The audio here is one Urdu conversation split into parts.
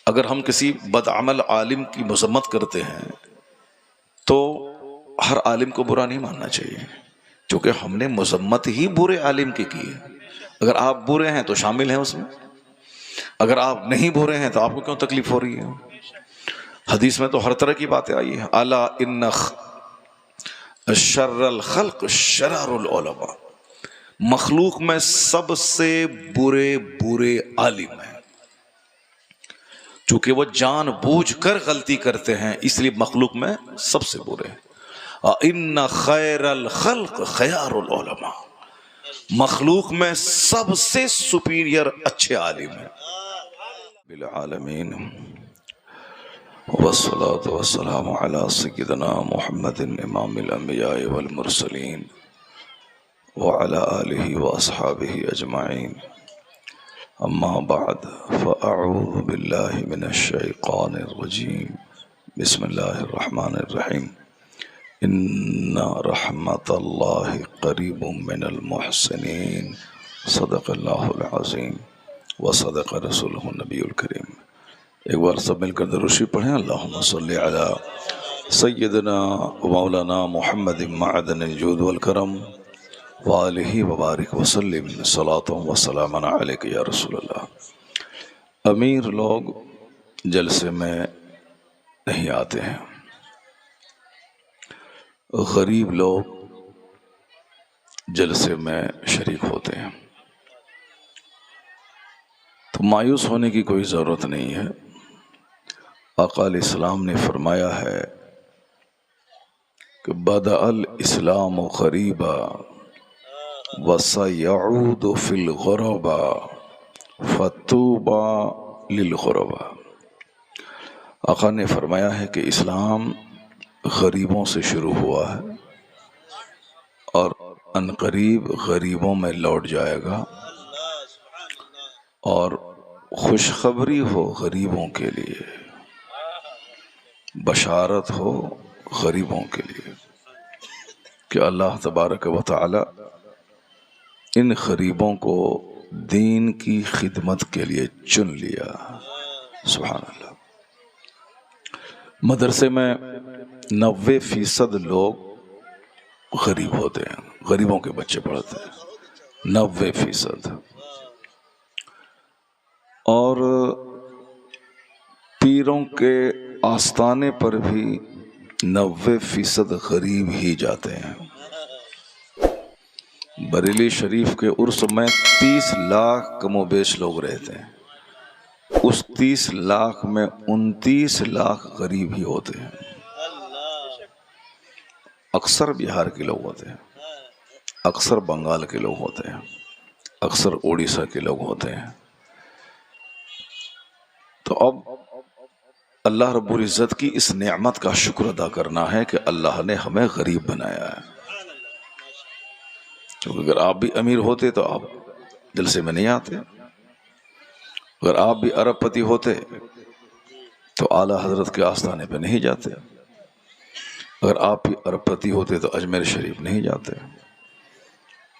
اگر ہم کسی بدعمل عالم کی مذمت کرتے ہیں تو ہر عالم کو برا نہیں ماننا چاہیے، کیونکہ ہم نے مذمت ہی برے عالم کی ہے۔ اگر آپ برے ہیں تو شامل ہیں اس میں، اگر آپ نہیں برے ہیں تو آپ کو کیوں تکلیف ہو رہی ہے؟ حدیث میں تو ہر طرح کی باتیں آئی ہیں، الا ان شر الخلق شرار العلماء، مخلوق میں سب سے برے عالم ہیں، چونکہ وہ جان بوجھ کر غلطی کرتے ہیں اس لیے مخلوق میں سب سے برے ہیں۔ ان خیر الخلق خیار العلماء، مخلوق میں سب سے سپیریئر اچھے عالم ہیں۔ بالعالمین والصلاة والسلام على سیدنا محمد امام الانبیاء والمرسلین وعلى آلہ واصحابہ اجمعین، اما بعد فاعوذ باللہ من الشیطان الرجیم، بسم اللہ الرحمن الرحیم، ان رحمت اللہ قریب من المحسنین، صدق اللہ العظیم وصدق رسولہ النبی الکریم۔ ایک بار سب مل کر درود شریف پڑھیں، اللہم صلی علی سیدنا مولانا محمد معدن الجود والکرم وآلہ وبارک وسلم، صلاۃ وسلام علیک یا رسول اللہ۔ امیر لوگ جلسے میں نہیں آتے ہیں، غریب لوگ جلسے میں شریک ہوتے ہیں، تو مایوس ہونے کی کوئی ضرورت نہیں ہے۔ آقا علیہ السلام نے فرمایا ہے کہ بدأ الاسلام غریبا وسيعود في الغرباء فطوبى للغرباء۔ آقا نے فرمایا ہے کہ اسلام غریبوں سے شروع ہوا ہے اور عنقریب غریبوں میں لوٹ جائے گا، اور خوشخبری ہو غریبوں کے لیے، بشارت ہو غریبوں کے لیے کہ اللہ تبارک و تعالی ان غریبوں کو دین کی خدمت کے لیے چن لیا۔ سبحان اللہ۔ مدرسے میں 90% لوگ غریب ہوتے ہیں، غریبوں کے بچے پڑھتے ہیں 90%، اور پیروں کے آستانے پر بھی 90% غریب ہی جاتے ہیں۔ بریلی شریف کے عرس میں 30 لاکھ کم و بیش لوگ رہتے ہیں، اس 30 لاکھ میں 29 لاکھ غریب ہی ہوتے ہیں۔ اکثر بہار کے لوگ ہوتے ہیں، اکثر بنگال کے لوگ ہوتے ہیں، اکثر اڑیسہ کے لوگ ہوتے ہیں۔ تو اب اللہ رب العزت کی اس نعمت کا شکر ادا کرنا ہے کہ اللہ نے ہمیں غریب بنایا ہے، کیونکہ اگر آپ بھی امیر ہوتے تو آپ جلسے میں نہیں آتے، اگر آپ بھی ارب پتی ہوتے تو اعلیٰ حضرت کے آستانے پہ نہیں جاتے، اگر آپ بھی ارب پتی ہوتے تو اجمیر شریف نہیں جاتے،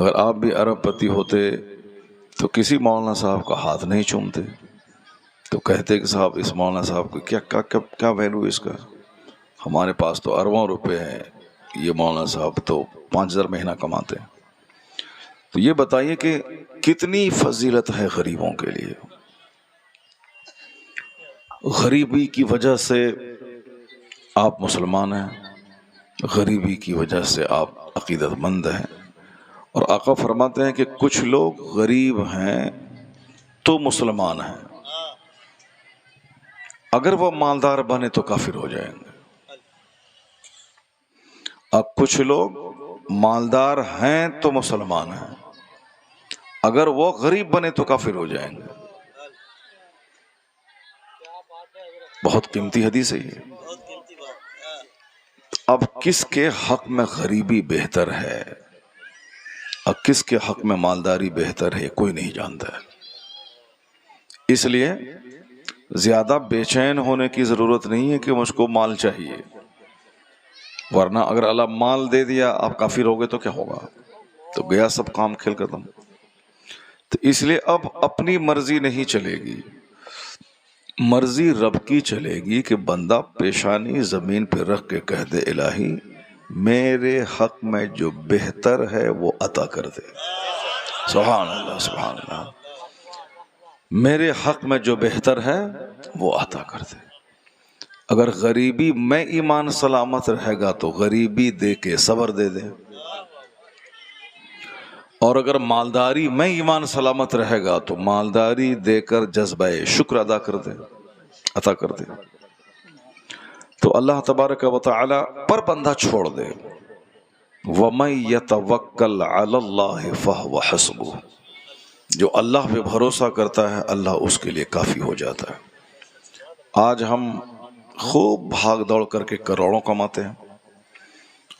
اگر آپ بھی ارب پتی ہوتے تو کسی مولانا صاحب کا ہاتھ نہیں چومتے، تو کہتے کہ صاحب اس مولانا صاحب کو کیا ویلو اس کا، ہمارے پاس تو اربوں روپے ہیں، یہ مولانا صاحب تو 5000 مہینہ کماتے ہیں۔ تو یہ بتائیے کہ کتنی فضیلت ہے غریبوں کے لیے۔ غریبی کی وجہ سے آپ مسلمان ہیں، غریبی کی وجہ سے آپ عقیدت مند ہیں، اور آقا فرماتے ہیں کہ کچھ لوگ غریب ہیں تو مسلمان ہیں، اگر وہ مالدار بنے تو کافر ہو جائیں گے۔ اب کچھ لوگ مالدار ہیں تو مسلمان ہیں، اگر وہ غریب بنے تو کافر ہو جائیں گے۔ بہت قیمتی حدیث ہے یہ۔ اب کس کے حق میں غریبی بہتر ہے، اب کس کے حق میں مالداری بہتر ہے، کوئی نہیں جانتا ہے۔ اس لیے زیادہ بے چین ہونے کی ضرورت نہیں ہے کہ مجھ کو مال چاہیے، ورنہ اگر اللہ مال دے دیا آپ کافر ہو گئے تو کیا ہوگا، تو گیا سب کام کھیل ختم۔ تو اس لیے اب اپنی مرضی نہیں چلے گی، مرضی رب کی چلے گی کہ بندہ پیشانی زمین پہ رکھ کے کہہ دے الہی میرے حق میں جو بہتر ہے وہ عطا کر دے. سبحان اللہ سبحان اللہ. میرے حق میں جو بہتر ہے وہ عطا کر دے. اگر غریبی میں ایمان سلامت رہے گا تو غریبی دے کے صبر دے دے، اور اگر مالداری میں ایمان سلامت رہے گا تو مالداری دے کر جذبہ شکر ادا کر دے، عطا کر دے. تو اللہ تبارک و تعالی پر بندہ چھوڑ دے. وَمَن يَتَوَكَّلْ عَلَى اللَّهِ فَهُوَ حَسْبُهُ، جو اللہ پہ بھروسہ کرتا ہے اللہ اس کے لیے کافی ہو جاتا ہے. آج ہم خوب بھاگ دوڑ کر کے کروڑوں کماتے ہیں،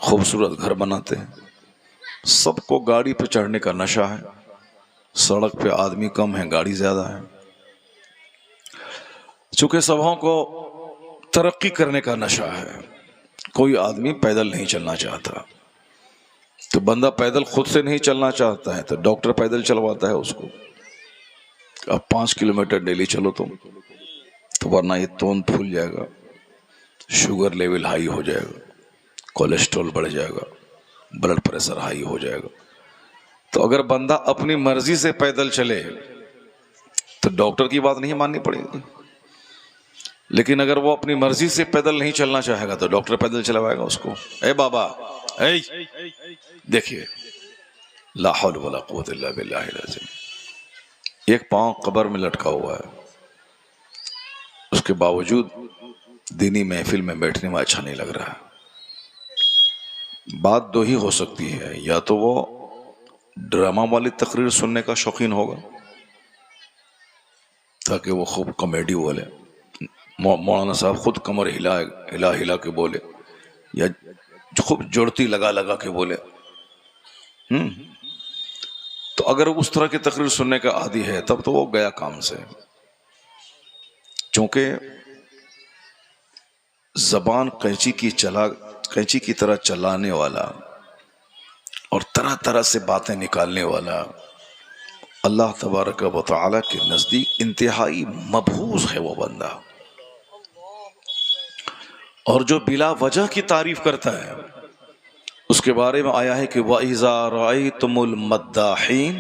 خوبصورت گھر بناتے ہیں، سب کو گاڑی پہ چڑھنے کا نشہ ہے، سڑک پہ آدمی کم ہیں گاڑی زیادہ ہے. چونکہ سبھوں کو ترقی کرنے کا نشہ ہے، کوئی آدمی پیدل نہیں چلنا چاہتا. تو بندہ پیدل خود سے نہیں چلنا چاہتا ہے تو ڈاکٹر پیدل چلواتا ہے اس کو. اب 5 کلومیٹر ڈیلی چلو تم، تو ورنہ یہ توند پھول جائے گا، شوگر لیول ہائی ہو جائے گا، کولیسٹرول بڑھ جائے گا، بلڈ پریشر ہائی ہو جائے گا. تو اگر بندہ اپنی مرضی سے پیدل چلے تو ڈاکٹر کی بات نہیں ماننی پڑے گی. لیکن اگر وہ اپنی مرضی سے پیدل نہیں چلنا چاہے گا تو ڈاکٹر پیدل چلوائے گا اس کو. اے بابا اے دیکھیے، لا حول ولا قوت الا باللہ العظیم. ایک پاؤں قبر میں لٹکا ہوا ہے، اس کے باوجود دینی محفل میں بیٹھنے میں اچھا نہیں لگ رہا. بات دو ہی ہو سکتی ہے، یا تو وہ ڈرامہ والی تقریر سننے کا شوقین ہوگا تاکہ وہ خوب کامیڈی بولے، مولانا صاحب خود کمر ہلا ہلا ہلا کے بولے، یا خوب جڑتی لگا لگا کے بولے. تو اگر اس طرح کی تقریر سننے کا عادی ہے تب تو وہ گیا کام سے. چونکہ زبان قینچی کی طرح چلانے والا اور طرح طرح سے باتیں نکالنے والا اللہ تبارک و تعالی کے نزدیک انتہائی مبغوض ہے وہ بندہ. اور جو بلا وجہ کی تعریف کرتا ہے اس کے بارے میں آیا ہے کہ وَإِذَا رَأَيْتُمُ الْمَدَّاحِينَ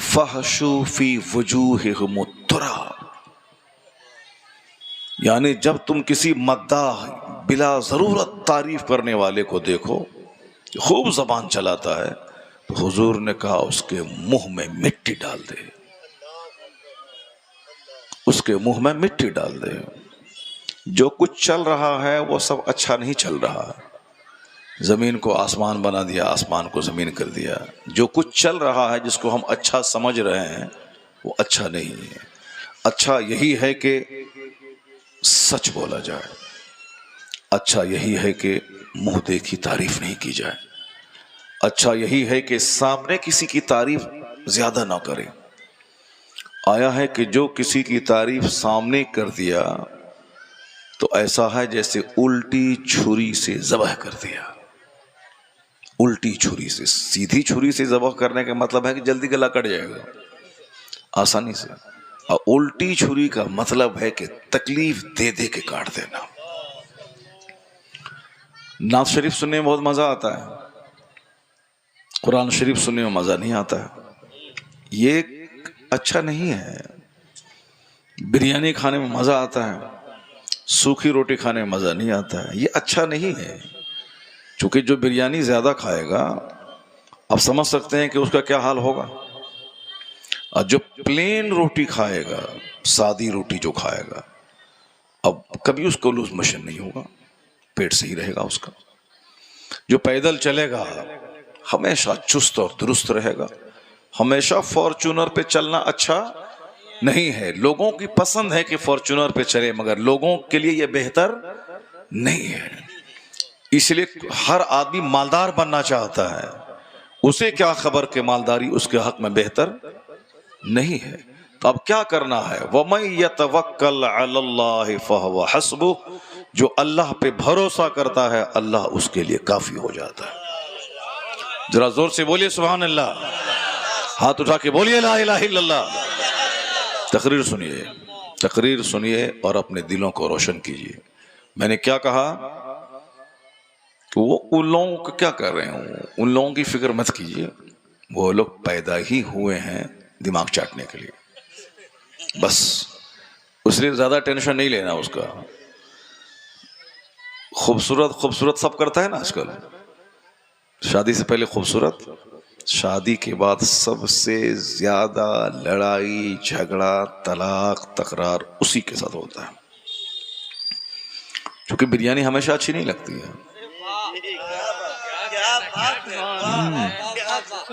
فَحْشُوا فِي وُجُوهِهُمُ التُّرَابَ، یعنی جب تم کسی مداح بلا ضرورت تعریف کرنے والے کو دیکھو خوب زبان چلاتا ہے تو حضور نے کہا اس کے منہ میں مٹی ڈال دے، اس کے منہ میں مٹی ڈال دے. جو کچھ چل رہا ہے وہ سب اچھا نہیں چل رہا. زمین کو آسمان بنا دیا، آسمان کو زمین کر دیا. جو کچھ چل رہا ہے جس کو ہم اچھا سمجھ رہے ہیں وہ اچھا نہیں ہے. اچھا یہی ہے کہ سچ بولا جائے، اچھا یہی ہے کہ منہ دیکھی تعریف نہیں کی جائے، اچھا یہی ہے کہ سامنے کسی کی تعریف زیادہ نہ کرے. آیا ہے کہ جو کسی کی تعریف سامنے کر دیا تو ایسا ہے جیسے الٹی چھری سے ذبح کر دیا. الٹی چھری سے، سیدھی چھری سے ذبح کرنے کا مطلب ہے کہ جلدی گلا کٹ جائے گا آسانی سے، اور الٹی چھری کا مطلب ہے کہ تکلیف دے دے کے کاٹ دینا. نعت شریف سننے میں بہت مزہ آتا ہے، قرآن شریف سننے میں مزہ نہیں آتا ہے. یہ اچھا نہیں ہے. بریانی کھانے میں مزہ آتا ہے، سوکھی روٹی کھانے میں مزہ نہیں آتا ہے. یہ اچھا نہیں ہے. چونکہ جو بریانی زیادہ کھائے گا آپ سمجھ سکتے ہیں کہ اس کا کیا حال ہوگا، اور جو پلین روٹی کھائے گا، سادی روٹی جو کھائے گا، اب کبھی اس کو لوز موشن نہیں ہوگا، پیٹ صحیح رہے گا اس کا. جو پیدل چلے گا ہمیشہ چست اور درست رہے گا. ہمیشہ فارچونر پہ چلنا اچھا نہیں ہے. لوگوں کی پسند ہے کہ فارچونر پہ چلے، مگر لوگوں کے لیے یہ بہتر نہیں ہے. اس لیے ہر آدمی مالدار بننا چاہتا ہے، اسے کیا خبر کہ مالداری اس کے حق میں بہتر نہیں ہے. تو اب کیا کرنا ہے؟ وَمَن يَتَوَكَّلْ عَلَى اللَّهِ فَهُوَ حَسْبُهُ، جو اللہ پہ بھروسہ کرتا ہے اللہ اس کے لیے کافی ہو جاتا ہے. ذرا زور سے بولیے سبحان اللہ، ہاتھ اٹھا کے بولیے لا الہ الا اللہ. تقریر سنیے. تقریر سنیے اور اپنے دلوں کو روشن کیجیے۔ میں نے کیا کہا کہ وہ ان لوگوں کو کیا کر رہے ہوں، ان لوگوں کی فکر مت کیجیے، وہ لوگ پیدا ہی ہوئے ہیں دماغ چاٹنے کے لیے، بس اس لیے زیادہ ٹینشن نہیں لینا اس کا۔ خوبصورت سب کرتا ہے نا آج کل، شادی سے پہلے خوبصورت، شادی کے بعد سب سے زیادہ لڑائی جھگڑا طلاق تکرار اسی کے ساتھ ہوتا ہے، کیونکہ بریانی ہمیشہ اچھی نہیں لگتی ہے،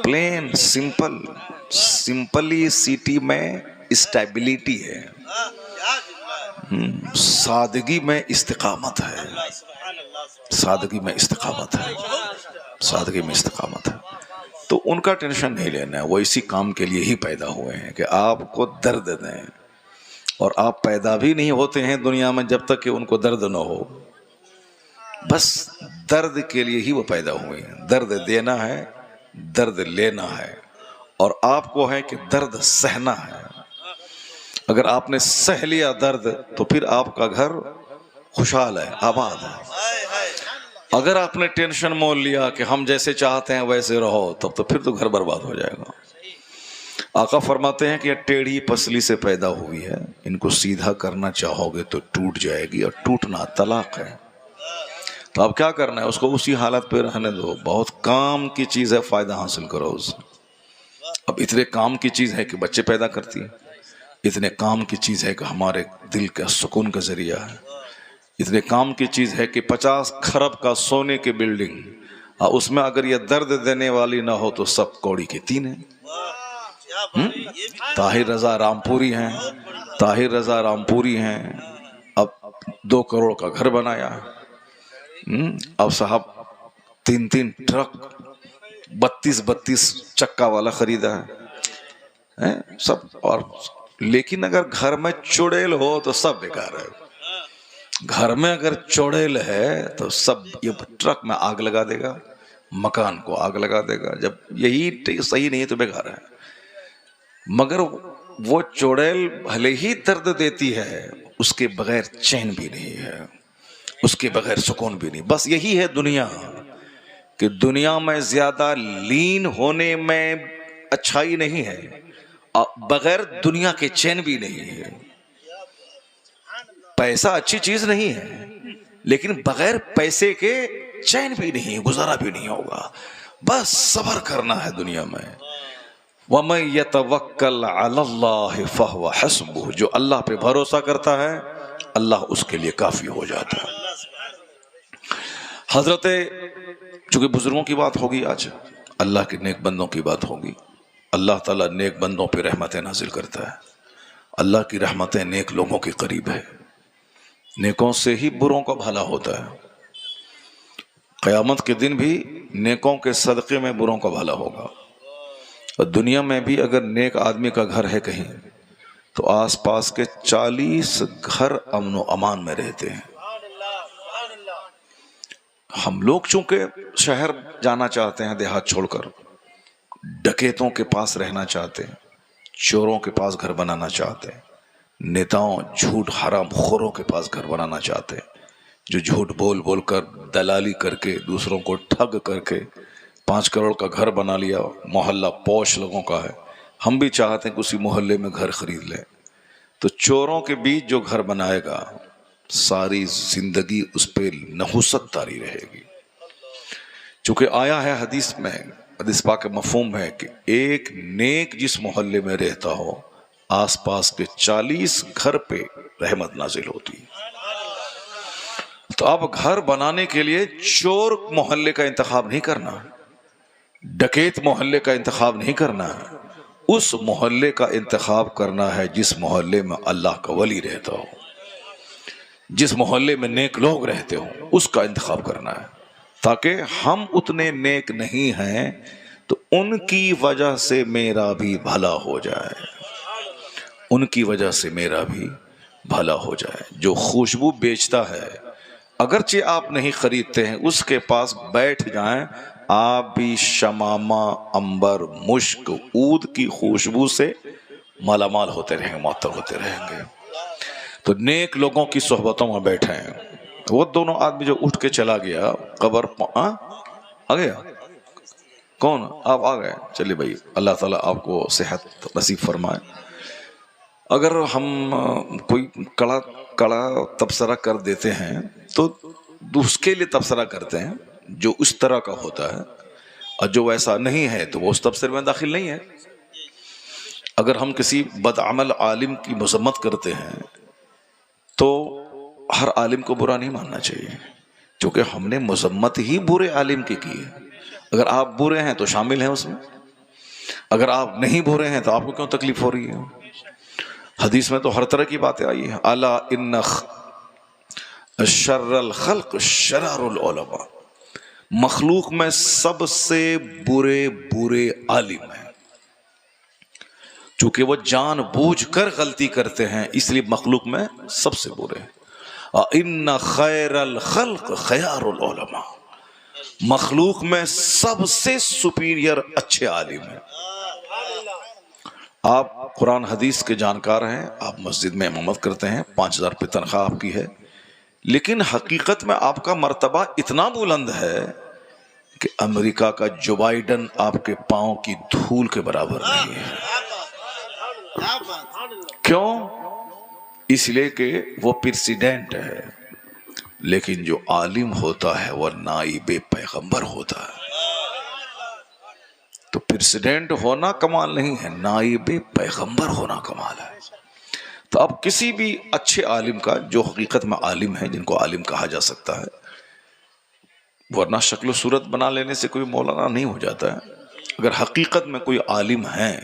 پلین سمپلی سٹی میں اسٹیبلٹی ہے، سادگی میں استقامت ہے، سادگی میں استقامت ہے، سادگی میں استقامت ہے۔ تو ان کا ٹینشن نہیں لینا ہے، وہ اسی کام کے لیے ہی پیدا ہوئے ہیں کہ آپ کو درد دیں، اور آپ پیدا بھی نہیں ہوتے ہیں دنیا میں جب تک کہ ان کو درد نہ ہو، بس درد کے لیے ہی وہ پیدا ہوئے ہیں۔ درد دینا ہے، درد لینا ہے، اور آپ کو ہے کہ درد سہنا ہے۔ اگر آپ نے سہ لیا درد تو پھر آپ کا گھر خوشحال ہے، آباد ہے۔ اگر آپ نے ٹینشن مول لیا کہ ہم جیسے چاہتے ہیں ویسے رہو، تب تو پھر تو گھر برباد ہو جائے گا۔ آقا فرماتے ہیں کہ یہ ٹیڑھی پسلی سے پیدا ہوئی ہے، ان کو سیدھا کرنا چاہو گے تو ٹوٹ جائے گی، اور ٹوٹنا طلاق ہے۔ تو اب کیا کرنا ہے، اس کو اسی حالت پہ رہنے دو۔ بہت کام کی چیز ہے، فائدہ حاصل کرو اس سے۔ اب اتنے کام کی چیز ہے کہ بچے پیدا کرتی ہے، اتنے کام کی چیز ہے کہ ہمارے دل کا سکون کا ذریعہ ہے، اتنے کام کی چیز ہے کہ 50 کھرب کا سونے کی بلڈنگ، اس میں اگر یہ درد دینے والی نہ ہو تو سب کوڑی کے تین ہیں۔ طاہر رضا رامپوری ہیں، طاہر رضا رامپوری ہیں، اب 2 کروڑ کا گھر بنایا ہے۔ اب صاحب 3 ٹرک 32 چکا والا خریدا ہے سب، اور لیکن اگر گھر میں چڑیل ہو تو سب بیکار ہے۔ گھر میں اگر چڑیل ہے تو سب، یہ ٹرک میں آگ لگا دے گا، مکان کو آگ لگا دے گا، جب یہی صحیح نہیں ہے تو بیکار ہے۔ مگر وہ چڑیل بھلے ہی درد دیتی ہے، اس کے بغیر چین بھی نہیں ہے، اس کے بغیر سکون بھی نہیں۔ بس یہی ہے دنیا، کہ دنیا میں زیادہ لین ہونے میں اچھائی نہیں ہے، بغیر دنیا کے چین بھی نہیں ہے۔ پیسہ اچھی چیز نہیں ہے، لیکن بغیر پیسے کے چین بھی نہیں، گزارا بھی نہیں ہوگا۔ بس صبر کرنا ہے دنیا میں۔ وَمَن يَتَوَكَّلْ عَلَى اللَّهِ فَهُوَ حَسْبُهُ، جو اللہ پہ بھروسہ کرتا ہے اللہ اس کے لیے کافی ہو جاتا ہے۔ حضرت، چونکہ بزرگوں کی بات ہوگی آج، اللہ کے نیک بندوں کی بات ہوگی۔ اللہ تعالیٰ نیک بندوں پہ رحمتیں نازل کرتا ہے، اللہ کی رحمتیں نیک لوگوں کے قریب ہے، نیکوں سے ہی بروں کا بھلا ہوتا ہے۔ قیامت کے دن بھی نیکوں کے صدقے میں بروں کا بھلا ہوگا۔ اور دنیا میں بھی اگر نیک آدمی کا گھر ہے کہیں تو آس پاس کے 40 گھر امن و امان میں رہتے ہیں۔ ہم لوگ چونکہ شہر جانا چاہتے ہیں دیہات چھوڑ کر، ڈکیتوں کے پاس رہنا چاہتے ہیں، چوروں کے پاس گھر بنانا چاہتے ہیں، نیتاؤں جھوٹ حرام خوروں کے پاس گھر بنانا چاہتے ہیں، جو جھوٹ بول کر دلالی کر کے دوسروں کو ٹھگ کر کے 5 کروڑ کا گھر بنا لیا، محلہ پوش لوگوں کا ہے۔ ہم بھی چاہتے ہیں کہ اسی محلے میں گھر خرید لیں۔ تو چوروں کے بیچ جو گھر بنائے گا ساری زندگی اس پہ نحوست طاری رہے گی۔ چونکہ آیا ہے حدیث میں، حدیث پاک مفہوم ہے کہ ایک نیک جس محلے میں رہتا ہو آس پاس کے 40 گھر پہ رحمت نازل ہوتی ہے۔ تو اب گھر بنانے کے لیے چور محلے کا انتخاب نہیں کرنا، ڈکیت محلے کا انتخاب نہیں کرنا ہے، اس محلے کا انتخاب کرنا ہے جس محلے میں اللہ کا ولی رہتا ہو، جس محلے میں نیک لوگ رہتے ہوں، اس کا انتخاب کرنا ہے، تاکہ ہم اتنے نیک نہیں ہیں تو ان کی وجہ سے میرا بھی بھلا ہو جائے، ان کی وجہ سے میرا بھی بھلا ہو جائے۔ جو خوشبو بیچتا ہے اگرچہ آپ نہیں خریدتے ہیں، اس کے پاس بیٹھ جائیں، آپ بھی شمامہ عنبر مشک عود کی خوشبو سے مالا مال ہوتے رہیں گے، معطر ہوتے رہیں گے۔ تو نیک لوگوں کی صحبتوں میں بیٹھے ہیں. وہ دونوں آدمی جو اٹھ کے چلا گیا قبر آ گیا. کون؟ آپ آ گئے. چلیے بھائی، اللہ تعالیٰ آپ کو صحت نصیب فرمائے. اگر ہم کوئی کڑا تبصرہ کر دیتے ہیں تو اس کے لیے تبصرہ کرتے ہیں جو اس طرح کا ہوتا ہے، اور جو ایسا نہیں ہے تو وہ اس تبصرے میں داخل نہیں ہے. اگر ہم کسی بدعمل عالم کی مذمت کرتے ہیں تو ہر عالم کو برا نہیں ماننا چاہیے، کیونکہ ہم نے مذمت ہی برے عالم کی ہے. اگر آپ برے ہیں تو شامل ہیں اس میں، اگر آپ نہیں برے ہیں تو آپ کو کیوں تکلیف ہو رہی ہے؟ حدیث میں تو ہر طرح کی باتیں آئی ہیں. الا ان شر الخلق شرار العلماء، مخلوق میں سب سے برے عالم ہیں. چونکہ وہ جان بوجھ کر غلطی کرتے ہیں اس لیے مخلوق میں سب سے برے ہیں. ان خیر الخلق خیار العلماء، مخلوق میں سب سے سپیریئر اچھے عالم ہیں. آپ قرآن حدیث کے جانکار ہیں، آپ مسجد میں امامت کرتے ہیں، 5000 روپے تنخواہ آپ کی ہے، لیکن حقیقت میں آپ کا مرتبہ اتنا بلند ہے کہ امریکہ کا جو بائیڈن آپ کے پاؤں کی دھول کے برابر نہیں ہے. کیوں؟ اس لیے کہ وہ پریزیڈنٹ ہے، لیکن جو عالم ہوتا ہے وہ نائب پیغمبر ہوتا ہے. تو پریزیڈنٹ ہونا کمال نہیں ہے، نائب پیغمبر ہونا کمال ہے. تو اب کسی بھی اچھے عالم کا، جو حقیقت میں عالم ہے، جن کو عالم کہا جا سکتا ہے، ورنہ شکل و صورت بنا لینے سے کوئی مولانا نہیں ہو جاتا ہے. اگر حقیقت میں کوئی عالم ہے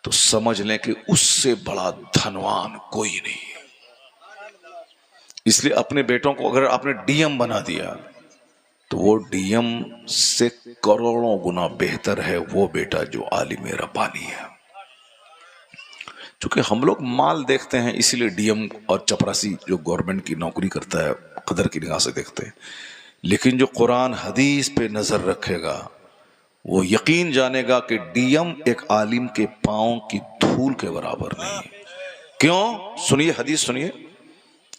تو سمجھ لیں کہ اس سے بڑا دھنوان کوئی نہیں ہے. اس لیے اپنے بیٹوں کو اگر آپ نے ڈی ایم بنا دیا تو وہ ڈی ایم سے کروڑوں گنا بہتر ہے وہ بیٹا جو عالم ربانی ہے. چونکہ ہم لوگ مال دیکھتے ہیں، اسی لیے ڈی ایم اور چپراسی جو گورنمنٹ کی نوکری کرتا ہے قدر کی نگاہ سے دیکھتے ہیں. لیکن جو قرآن حدیث پہ نظر رکھے گا وہ یقین جانے گا کہ ڈی ایم ایک عالم کے پاؤں کی دھول کے برابر نہیں ہے. کیوں؟ سنیے حدیث سنیے.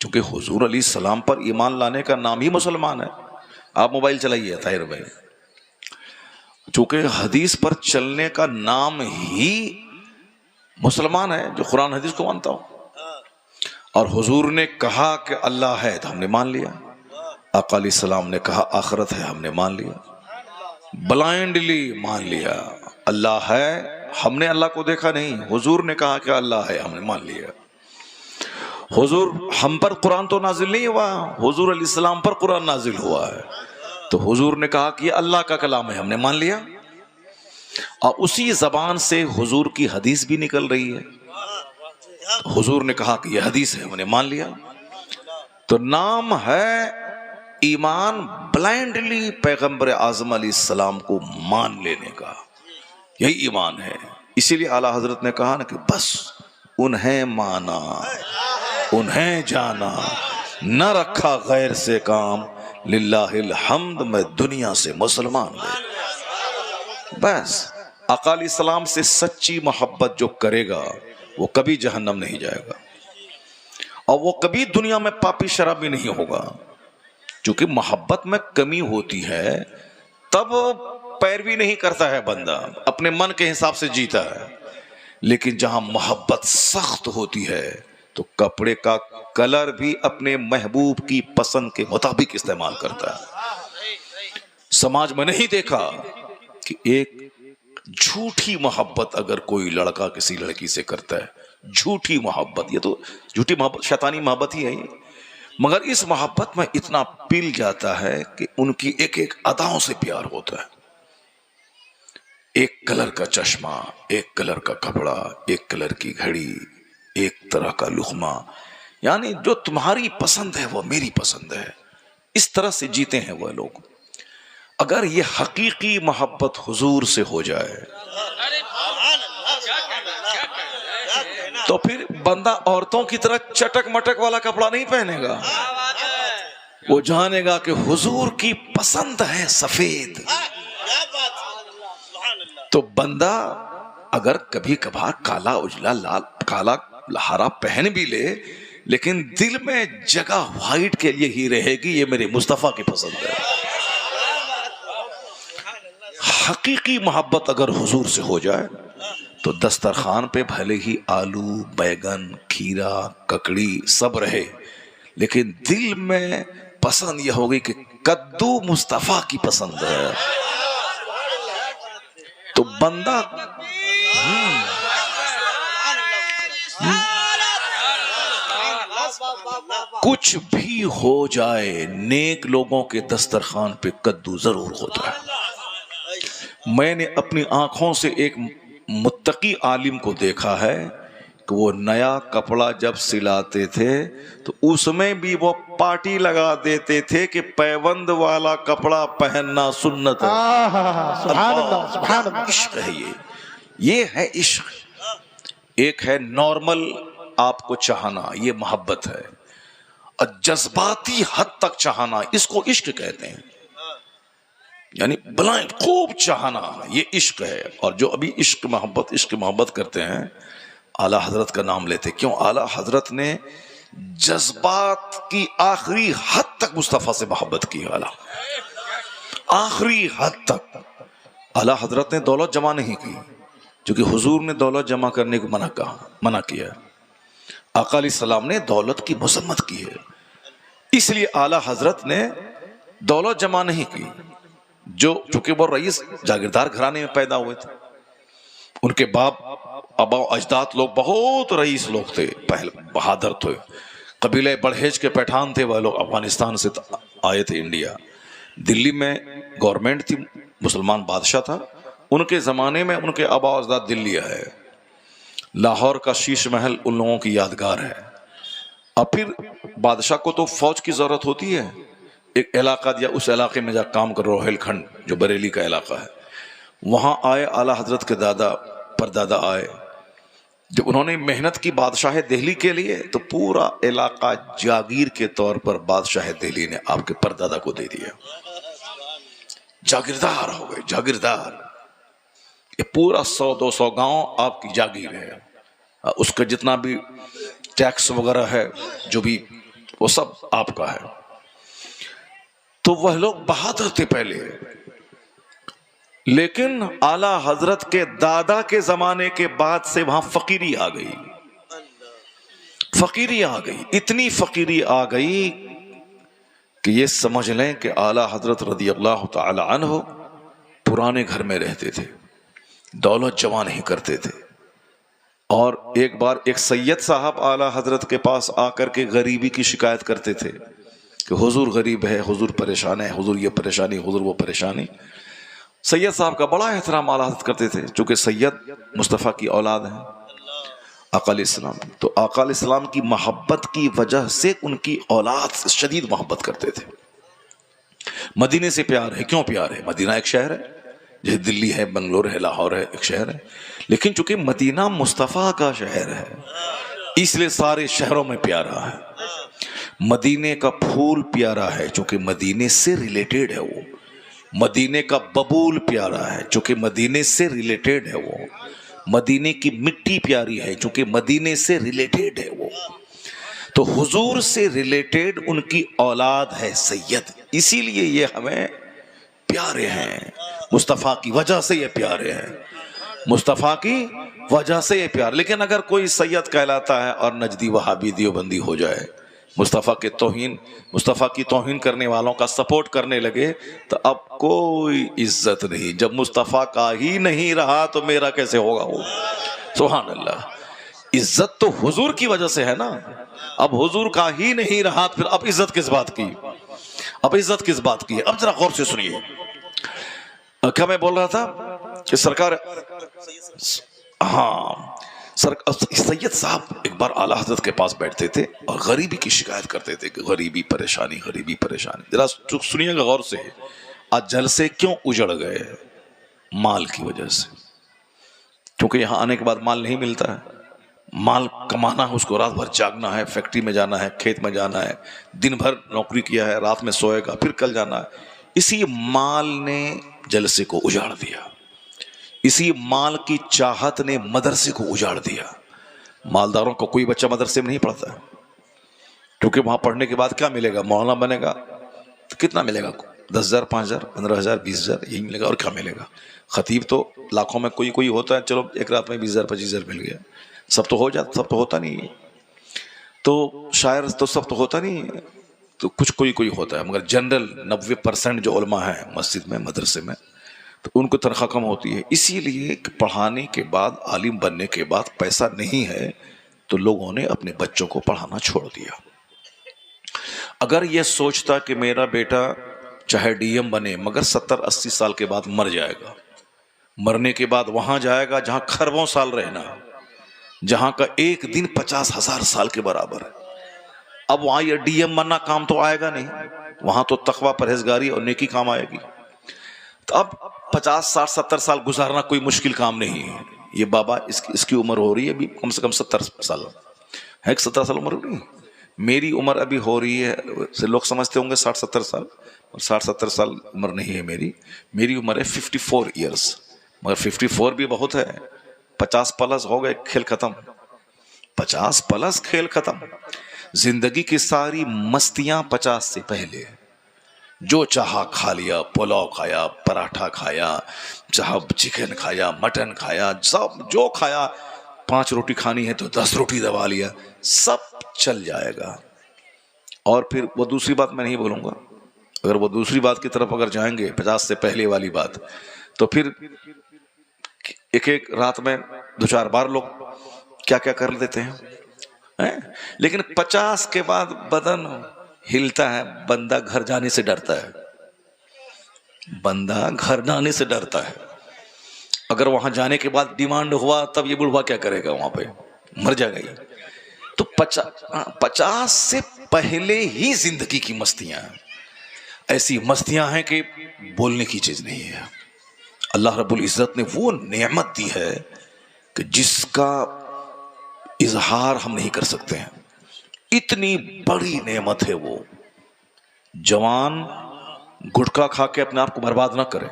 چونکہ حضور علیہ السلام پر ایمان لانے کا نام ہی مسلمان ہے. آپ موبائل چلائیے طاہر بھائی، چونکہ حدیث پر چلنے کا نام ہی مسلمان ہے، جو قرآن حدیث کو مانتا ہو. اور حضور نے کہا کہ اللہ ہے تو ہم نے مان لیا. آقا علیہ السلام نے کہا آخرت ہے، ہم نے مان لیا، بلائنڈلی مان لیا. اللہ ہے، ہم نے اللہ کو دیکھا نہیں، حضور نے کہا کہ اللہ ہے، ہم نے مان لیا. حضور ہم پر قرآن تو نازل نہیں ہوا، حضور علیہ السلام پر قرآن نازل ہوا ہے، تو حضور نے کہا کہ یہ اللہ کا کلام ہے، ہم نے مان لیا. اور اسی زبان سے حضور کی حدیث بھی نکل رہی ہے. حضور نے کہا کہ یہ حدیث ہے، ہم نے مان لیا. تو نام ہے ایمان بلائنڈلی پیغمبر اعظم علیہ السلام کو مان لینے کا، یہی ایمان ہے. اسی لیے اعلیٰ حضرت نے کہا نا کہ بس انہیں مانا، انہیں جانا، نہ رکھا غیر سے کام، للہ الحمد میں دنیا سے مسلمان گئے. بس آقا علیہ السلام سے سچی محبت جو کرے گا وہ کبھی جہنم نہیں جائے گا، اور وہ کبھی دنیا میں پاپی شرابی نہیں ہوگا. چونکہ محبت میں کمی ہوتی ہے تب پیروی نہیں کرتا ہے بندہ، اپنے من کے حساب سے جیتا ہے. لیکن جہاں محبت سخت ہوتی ہے تو کپڑے کا کلر بھی اپنے محبوب کی پسند کے مطابق استعمال کرتا ہے. سماج میں نہیں دیکھا کہ ایک جھوٹی محبت اگر کوئی لڑکا کسی لڑکی سے کرتا ہے، جھوٹی محبت، یہ تو جھوٹی محبت شیطانی محبت ہی ہے یہ، مگر اس محبت میں اتنا پل جاتا ہے کہ ان کی ایک ایک اداؤں سے پیار ہوتا ہے. ایک کلر کا چشمہ، ایک کلر کا کپڑا، ایک کلر کی گھڑی، ایک طرح کا لقمہ، یعنی جو تمہاری پسند ہے وہ میری پسند ہے. اس طرح سے جیتے ہیں وہ لوگ. اگر یہ حقیقی محبت حضور سے ہو جائے تو پھر بندہ عورتوں کی طرح چٹک مٹک والا کپڑا نہیں پہنے گا، وہ جانے گا کہ حضور کی پسند ہے سفید. تو بندہ اگر کبھی کبھار کالا اجلا لال کالا ہرا پہن بھی لے، لیکن دل میں جگہ وائٹ کے لیے ہی رہے گی، یہ میرے مصطفیٰ کی پسند ہے۔ حقیقی محبت اگر حضور سے ہو جائے تو دسترخوان پہ بھلے ہی آلو، بیگن، کھیرا، ککڑی سب رہے، لیکن دل میں پسند یہ ہوگی کہ کدو مصطفیٰ کی پسند ہے، تو بندہ کچھ بھی ہو جائے نیک لوگوں کے دسترخوان پہ کدو ضرور ہوتا ہے۔ میں نے اپنی آنکھوں سے ایک متقی عالم کو دیکھا ہے کہ وہ نیا کپڑا جب سلاتے تھے تو اس میں بھی وہ پارٹی لگا دیتے تھے کہ پیوند والا کپڑا پہننا سنت ہے۔ سبحان اللہ، سبحان اللہ۔ عشق ہے یہ ہے عشق۔ ایک ہے نارمل آپ کو چاہنا، یہ محبت ہے، اور جذباتی حد تک چاہنا اس کو عشق کہتے ہیں، یعنی بلائنڈ خوب چاہنا یہ عشق ہے۔ اور جو ابھی عشق محبت کرتے ہیں اعلیٰ حضرت کا نام لیتے، کیوں؟ اعلیٰ حضرت نے جذبات کی آخری حد تک مصطفیٰ سے محبت کی، اعلیٰ آخری حد تک۔ اعلیٰ حضرت نے دولت جمع نہیں کی، کیونکہ حضور نے دولت جمع کرنے کو منع کیا۔ آقا علیہ السلام نے دولت کی مذمت کی ہے، اس لیے اعلیٰ حضرت نے دولت جمع نہیں کی۔ چونکہ وہ رئیس جاگیردار گھرانے میں پیدا ہوئے تھے، ان کے باپ آبا و اجداد لوگ بہت رئیس لوگ تھے، بہادر تھے، قبیلہ بڑھیج کے پٹھان تھے، وہ لوگ افغانستان سے آئے تھے انڈیا۔ دلی میں گورنمنٹ تھی، مسلمان بادشاہ تھا، ان کے زمانے میں ان کے آبا و اجداد دلی آئے۔ لاہور کا شیش محل ان لوگوں کی یادگار ہے۔ اب پھر بادشاہ کو تو فوج کی ضرورت ہوتی ہے، ایک علاقہ دیا، اس علاقے میں جا کام کرو، روہیل کھنڈ جو بریلی کا علاقہ ہے، وہاں آئے اعلیٰ حضرت کے دادا پردادا آئے۔ جب انہوں نے محنت کی بادشاہ دہلی کے لیے تو پورا علاقہ جاگیر کے طور پر بادشاہ دہلی نے آپ کے پردادا کو دے دیا، جاگیردار ہو گئے، جاگیردار۔ یہ پورا 100-200 گاؤں آپ کی جاگیر ہے، اس کا جتنا بھی ٹیکس وغیرہ ہے جو بھی وہ سب آپ کا ہے۔ تو وہ لوگ بہادر تھے پہلے، لیکن اعلیٰ حضرت کے دادا کے زمانے کے بعد سے وہاں فقیری آ گئی، فقیری آ گئی، اتنی فقیری آ گئی کہ یہ سمجھ لیں کہ اعلیٰ حضرت رضی اللہ تعالی عنہ پرانے گھر میں رہتے تھے، دولت جمع نہیں کرتے تھے۔ اور ایک بار ایک سید صاحب اعلیٰ حضرت کے پاس آ کر کے غریبی کی شکایت کرتے تھے کہ حضور غریب ہے، حضور پریشان ہے، حضور یہ پریشانی، حضور وہ پریشانی۔ سید صاحب کا بڑا احترام اعلیٰ حضرت کرتے تھے، چونکہ سید مصطفیٰ کی اولاد ہیں آقا علیہ السلام، تو آقا علیہ السلام کی محبت کی وجہ سے ان کی اولاد سے شدید محبت کرتے تھے۔ مدینے سے پیار ہے، کیوں پیار ہے؟ مدینہ ایک شہر ہے، جیسے دلی ہے، بنگلور ہے، لاہور ہے، ایک شہر ہے، لیکن چونکہ مدینہ مصطفیٰ کا شہر ہے اس لیے سارے شہروں میں پیارا ہے۔ مدینے کا پھول پیارا ہے چونکہ مدینے سے ریلیٹڈ ہے، وہ مدینے کا ببول پیارا ہے چونکہ مدینے سے ریلیٹڈ ہے، وہ مدینے کی مٹی پیاری ہے چونکہ مدینے سے ریلیٹڈ ہے وہ۔ تو حضور سے ریلیٹڈ ان کی اولاد ہے سید، اسی لیے یہ ہمیں پیارے ہیں، مصطفیٰ کی وجہ سے یہ پیارے ہیں، مصطفیٰ کی وجہ سے یہ پیار۔ لیکن اگر کوئی سید کہلاتا ہے اور نجدی وہابی دیوبندی ہو جائے، مصطفیٰ کی توہین کرنے والوں کا سپورٹ کرنے لگے، تو اب کوئی عزت نہیں۔ جب مصطفیٰ کا ہی نہیں رہا تو میرا کیسے ہوگا وہ؟ سبحان اللہ۔ عزت تو حضور کی وجہ سے ہے نا، اب حضور کا ہی نہیں رہا پھر اب عزت کس بات کی؟ اب عزت کس بات کی ہے؟ اب ذرا غور سے سنیے، کیا میں بول رہا تھا کہ سرکار سید صاحب ایک بار اعلیٰ حضرت کے پاس بیٹھتے تھے اور غریبی کی شکایت کرتے تھے کہ غریبی پریشانی، غریبی پریشانی۔ ذرا سنیے گا غور سے، آج جلسے کیوں اجڑ گئے؟ مال کی وجہ سے، کیونکہ یہاں آنے کے بعد مال نہیں ملتا ہے، مال کمانا ہے، اس کو رات بھر جاگنا ہے، فیکٹری میں جانا ہے، کھیت میں جانا ہے، دن بھر نوکری کیا ہے، رات میں سوئے گا، پھر کل جانا ہے۔ اسی مال نے جلسے کو اجاڑ دیا، اسی مال کی چاہت نے مدرسے کو اجاڑ دیا۔ مالداروں کو کوئی بچہ مدرسے میں نہیں پڑھتا ہے، کیونکہ وہاں پڑھنے کے بعد کیا ملے گا؟ مولانا بنے گا تو کتنا ملے گا؟ 10,000 5,000 15,000 20,000 یہی ملے گا، اور کیا ملے گا؟ خطیب تو لاکھوں میں کوئی ہوتا ہے، چلو ایک رات میں 20,000 25,000 مل گیا، سب تو ہو جاتا، سب تو ہوتا نہیں ہے، تو شاعر تو سب تو ہوتا نہیں ہے، تو کچھ کوئی ہوتا ہے، مگر جنرل 90% جو علماء ہیں مسجد میں مدرسے میں تو ان کو تنخواہ کم ہوتی ہے، اسی لیے کہ پڑھانے کے بعد عالم بننے کے بعد پیسہ نہیں ہے تو لوگوں نے اپنے بچوں کو پڑھانا چھوڑ دیا۔ اگر یہ سوچتا کہ میرا بیٹا چاہے ڈی ایم بنے مگر 70-80 سال کے بعد مر جائے گا، مرنے کے بعد وہاں جائے گا جہاں کھربوں سال رہنا، جہاں کا ایک دن 50,000 سال کے برابر ہے، اب وہاں یہ ڈی ایم بننا کام تو آئے گا نہیں، وہاں تو تقوی پرہیزگاری اور نیکی کام آئے گی۔ تو اب 50 60 70 سال گزارنا کوئی مشکل کام نہیں ہے۔ یہ بابا اس کی عمر ہو رہی ہے ابھی کم سے کم 70 سال ہے، 17 سال عمر ہو رہی ہے، میری عمر ابھی ہو رہی ہے، لوگ سمجھتے ہوں گے 60 70 سال، 60 70 سال عمر نہیں ہے میری عمر ہے 54 ایئرس، مگر 54 بھی بہت ہے، 50 پلس ہو گئے، کھیل ختم، 50 پلس کھیل ختم۔ زندگی کی ساری مستیاں 50 سے پہلے، جو چاہا کھا لیا، پلاؤ کھایا، پراٹھا کھایا، چاہا چکن کھایا، مٹن کھایا، سب جو کھایا، 5 روٹی کھانی ہے تو 10 روٹی دبا لیا، سب چل جائے گا۔ اور پھر وہ دوسری بات میں نہیں بولوں گا، اگر وہ دوسری بات کی طرف اگر جائیں گے 50 سے پہلے والی بات، تو پھر ایک رات میں 2-4 بار لوگ کیا کر دیتے ہیں، لیکن 50 کے بعد بدن ہلتا ہے، بندہ گھر جانے سے ڈرتا ہے، بندہ گھر جانے سے ڈرتا ہے، اگر وہاں جانے کے بعد ڈیمانڈ ہوا تب یہ بڑھوا کیا کرے گا، وہاں پہ مر جائے گا۔ تو 50 سے پہلے ہی زندگی کی مستیاں ہیں، ایسی مستیاں ہیں کہ بولنے کی چیز نہیں ہے۔ اللہ رب العزت نے وہ نعمت دی ہے کہ جس کا اظہار ہم نہیں کر سکتے ہیں، اتنی بڑی نعمت ہے وہ۔ جوان گٹکا کھا کے اپنے آپ کو برباد نہ کرے،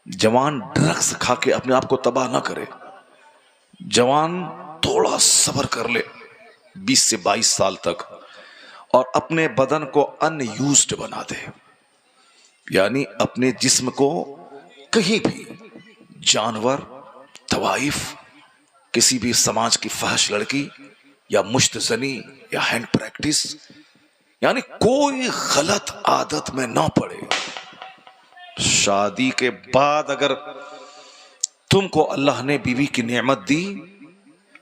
جوان ڈرگز کھا کے اپنے آپ کو تباہ نہ کرے، جوان تھوڑا صبر کر لے 20 سے 22 سال تک اور اپنے بدن کو ان یوزڈ بنا دے، یعنی اپنے جسم کو کہیں بھی جانور، طوائف، کسی بھی سماج کی فحش لڑکی یا مشت زنی یا ہینڈ پریکٹس، یعنی کوئی غلط عادت میں نہ پڑے۔ شادی کے بعد اگر تم کو اللہ نے بیوی کی نعمت دی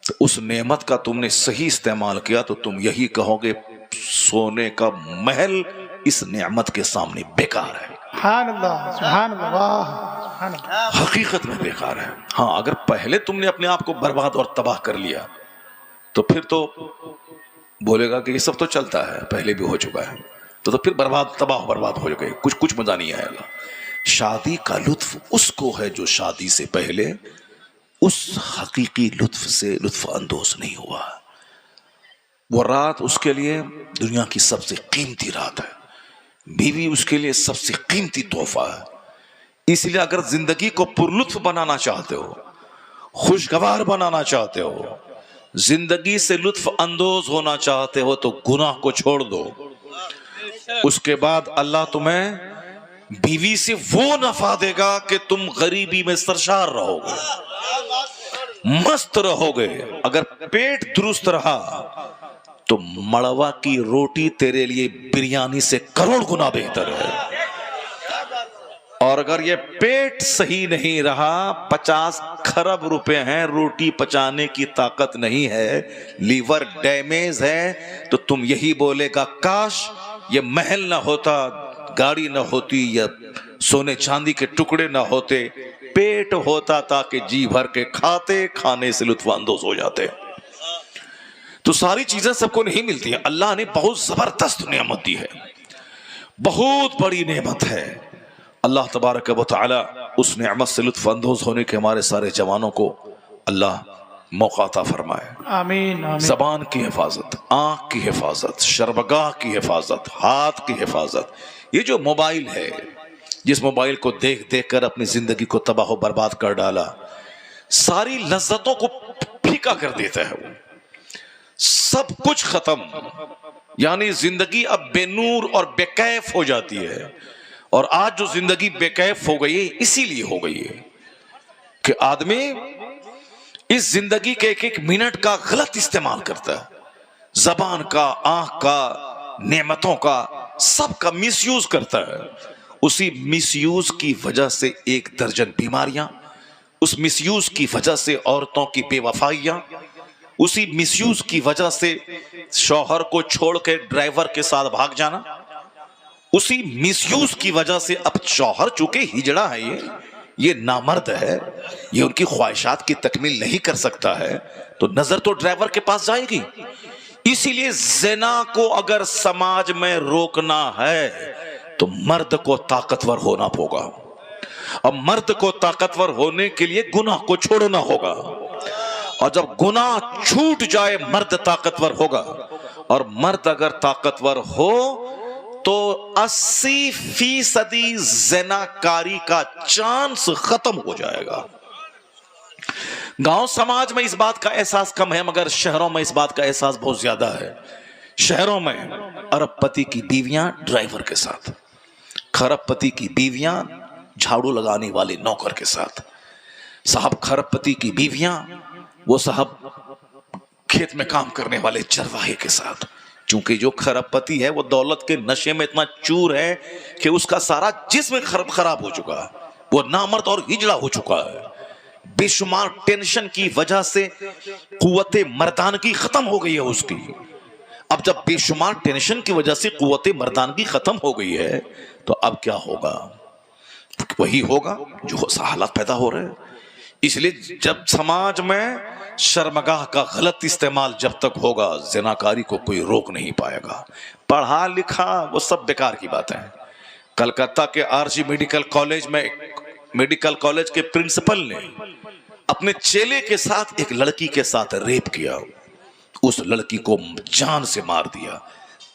تو اس نعمت کا تم نے صحیح استعمال کیا تو تم یہی کہو گے سونے کا محل اس نعمت کے سامنے بیکار ہے۔ سبحان اللہ، سبحان اللہ، سبحان اللہ۔ حقیقت میں بیکار ہے۔ ہاں اگر پہلے تم نے اپنے آپ کو برباد اور تباہ کر لیا تو پھر تو بولے گا کہ یہ سب تو چلتا ہے، پہلے بھی ہو چکا ہے، تو پھر تباہ برباد ہو گئے، کچھ مزہ نہیں آئے گا۔ شادی کا لطف اس کو ہے جو شادی سے پہلے اس حقیقی لطف سے لطف اندوز نہیں ہوا۔ وہ رات اس کے لیے دنیا کی سب سے قیمتی رات ہے، بیوی اس کے لیے سب سے قیمتی تحفہ ہے۔ اس لیے اگر زندگی کو پرلطف بنانا چاہتے ہو، خوشگوار بنانا چاہتے ہو، زندگی سے لطف اندوز ہونا چاہتے ہو تو گناہ کو چھوڑ دو، اس کے بعد اللہ تمہیں بیوی سے وہ نفع دے گا کہ تم غریبی میں سرشار رہو گے، مست رہو گے۔ اگر پیٹ درست رہا تو مڑوا کی روٹی تیرے لیے بریانی سے کروڑ گنا بہتر ہے، اور اگر یہ پیٹ صحیح نہیں رہا، 50 کھرب روپے ہیں، روٹی پچانے کی طاقت نہیں ہے، لیور ڈیمیج ہے، تو تم یہی بولے گا کاش یہ محل نہ ہوتا، گاڑی نہ ہوتی، یا سونے چاندی کے ٹکڑے نہ ہوتے، پیٹ ہوتا تاکہ جی بھر کے کھاتے، کھانے سے لطف اندوز ہو جاتے۔ تو ساری چیزیں سب کو نہیں ملتی ہیں، اللہ نے بہت زبردست نعمت دی ہے، بہت بڑی نعمت ہے۔ اللہ تبارک و تعالی اس نعمت سے لطف اندوز ہونے کے ہمارے سارے جوانوں کو اللہ موقع عطا فرمائے۔ آمین آمین۔ زبان کی حفاظت، آنکھ کی حفاظت، شرمگاہ کی حفاظت، ہاتھ کی حفاظت۔ یہ جو موبائل ہے، جس موبائل کو دیکھ دیکھ کر اپنی زندگی کو تباہ و برباد کر ڈالا، ساری لذتوں کو پھیکا کر دیتا ہے، وہ سب کچھ ختم۔ یعنی زندگی اب بے نور اور بے کیف ہو جاتی ہے. اور آج جو زندگی بے کیف ہو گئی ہے اسی لیے ہو گئی ہے کہ آدمی اس زندگی کے ایک ایک منٹ کا غلط استعمال کرتا ہے. زبان کا، آنکھ کا، نعمتوں کا، سب کا مس یوز کرتا ہے. اسی مس یوز کی وجہ سے 1 درجن بیماریاں، اس مس یوز کی وجہ سے عورتوں کی بے وفائیاں، اسی مس یوز کی وجہ سے شوہر کو چھوڑ کے ڈرائیور کے ساتھ بھاگ جانا، اسی مس یوز کی وجہ سے اب شوہر چونکہ ہجڑا ہے، یہ نامرد ہے، یہ ان کی خواہشات کی تکمیل نہیں کر سکتا ہے، تو نظر تو ڈرائیور کے پاس جائے گی. اسی لیے زنا کو اگر سماج میں روکنا ہے تو مرد کو طاقتور ہونا ہوگا. اب مرد کو طاقتور ہونے کے لیے گناہ کو چھوڑنا ہوگا، اور جب گناہ چھوٹ جائے مرد طاقتور ہوگا. اور مرد اگر طاقتور ہو تو 80% زنا کاری کا چانس ختم ہو جائے گا. گاؤں سماج میں اس بات کا احساس کم ہے، مگر شہروں میں اس بات کا احساس بہت زیادہ ہے. شہروں میں ارب پتی کی بیویاں ڈرائیور کے ساتھ، کھرب پتی کی بیویاں جھاڑو لگانے والے نوکر کے ساتھ، صاحب کھرب پتی کی بیویاں وہ صاحب کھیت میں کام کرنے والے چرواہے کے ساتھ. چونکہ جو کھرب پتی ہے وہ دولت کے نشے میں اتنا چور ہے کہ اس کا سارا جسم خراب ہو چکا ہے، وہ نامرد اور ہجڑا ہو چکا ہے. بے شمار ٹینشن کی وجہ سے قوت مردانگی ختم ہو گئی ہے اس کی. اب جب بے شمار ٹینشن کی وجہ سے قوت مردانگی ختم ہو گئی ہے تو اب کیا ہوگا؟ وہی ہوگا جو حالات پیدا ہو رہے ہیں. اس لیے جب سماج میں شرمگاہ کا غلط استعمال جب تک ہوگا زناکاری کو کوئی روک نہیں پائے گا. پڑھا لکھا وہ سب بیکار کی باتیں ہیں. کلکتہ کے RG میڈیکل کالج میں میڈیکل کالج کے پرنسپل نے اپنے چیلے کے ساتھ ایک لڑکی کے ساتھ ریپ کیا. اس لڑکی کو جان سے مار دیا،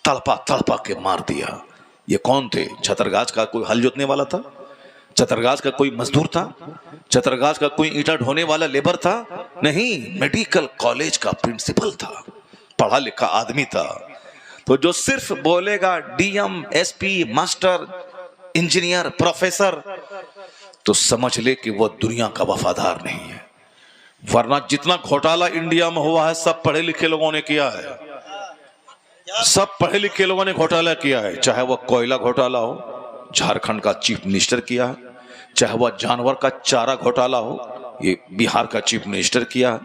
تڑپا تڑپا کے مار دیا. یہ کون تھے؟ چھترگاج کا کوئی ہل جوتنے والا تھا؟ چھترگاج کا کوئی مزدور تھا؟ چھترگاج کا کوئی اینٹا ڈھونے والا لیبر تھا؟ نہیں، میڈیکل کالج کا پرنسپل تھا، پڑھا لکھا آدمی تھا. تو جو صرف بولے گا DM SP master engineer professor تو سمجھ لے کہ وہ دنیا کا وفادار نہیں ہے. ورنہ جتنا گھوٹالا انڈیا میں ہوا ہے سب پڑھے لکھے لوگوں نے کیا ہے، سب پڑھے لکھے لوگوں نے گھوٹالا کیا ہے. چاہے وہ کوئلہ گھوٹالا ہو، جھارکھنڈ کا چیف منسٹر کیا ہے، چاہے وہ جانور کا چارہ گھوٹالا ہو، یہ بہار کا چیف منسٹر کیا ہے،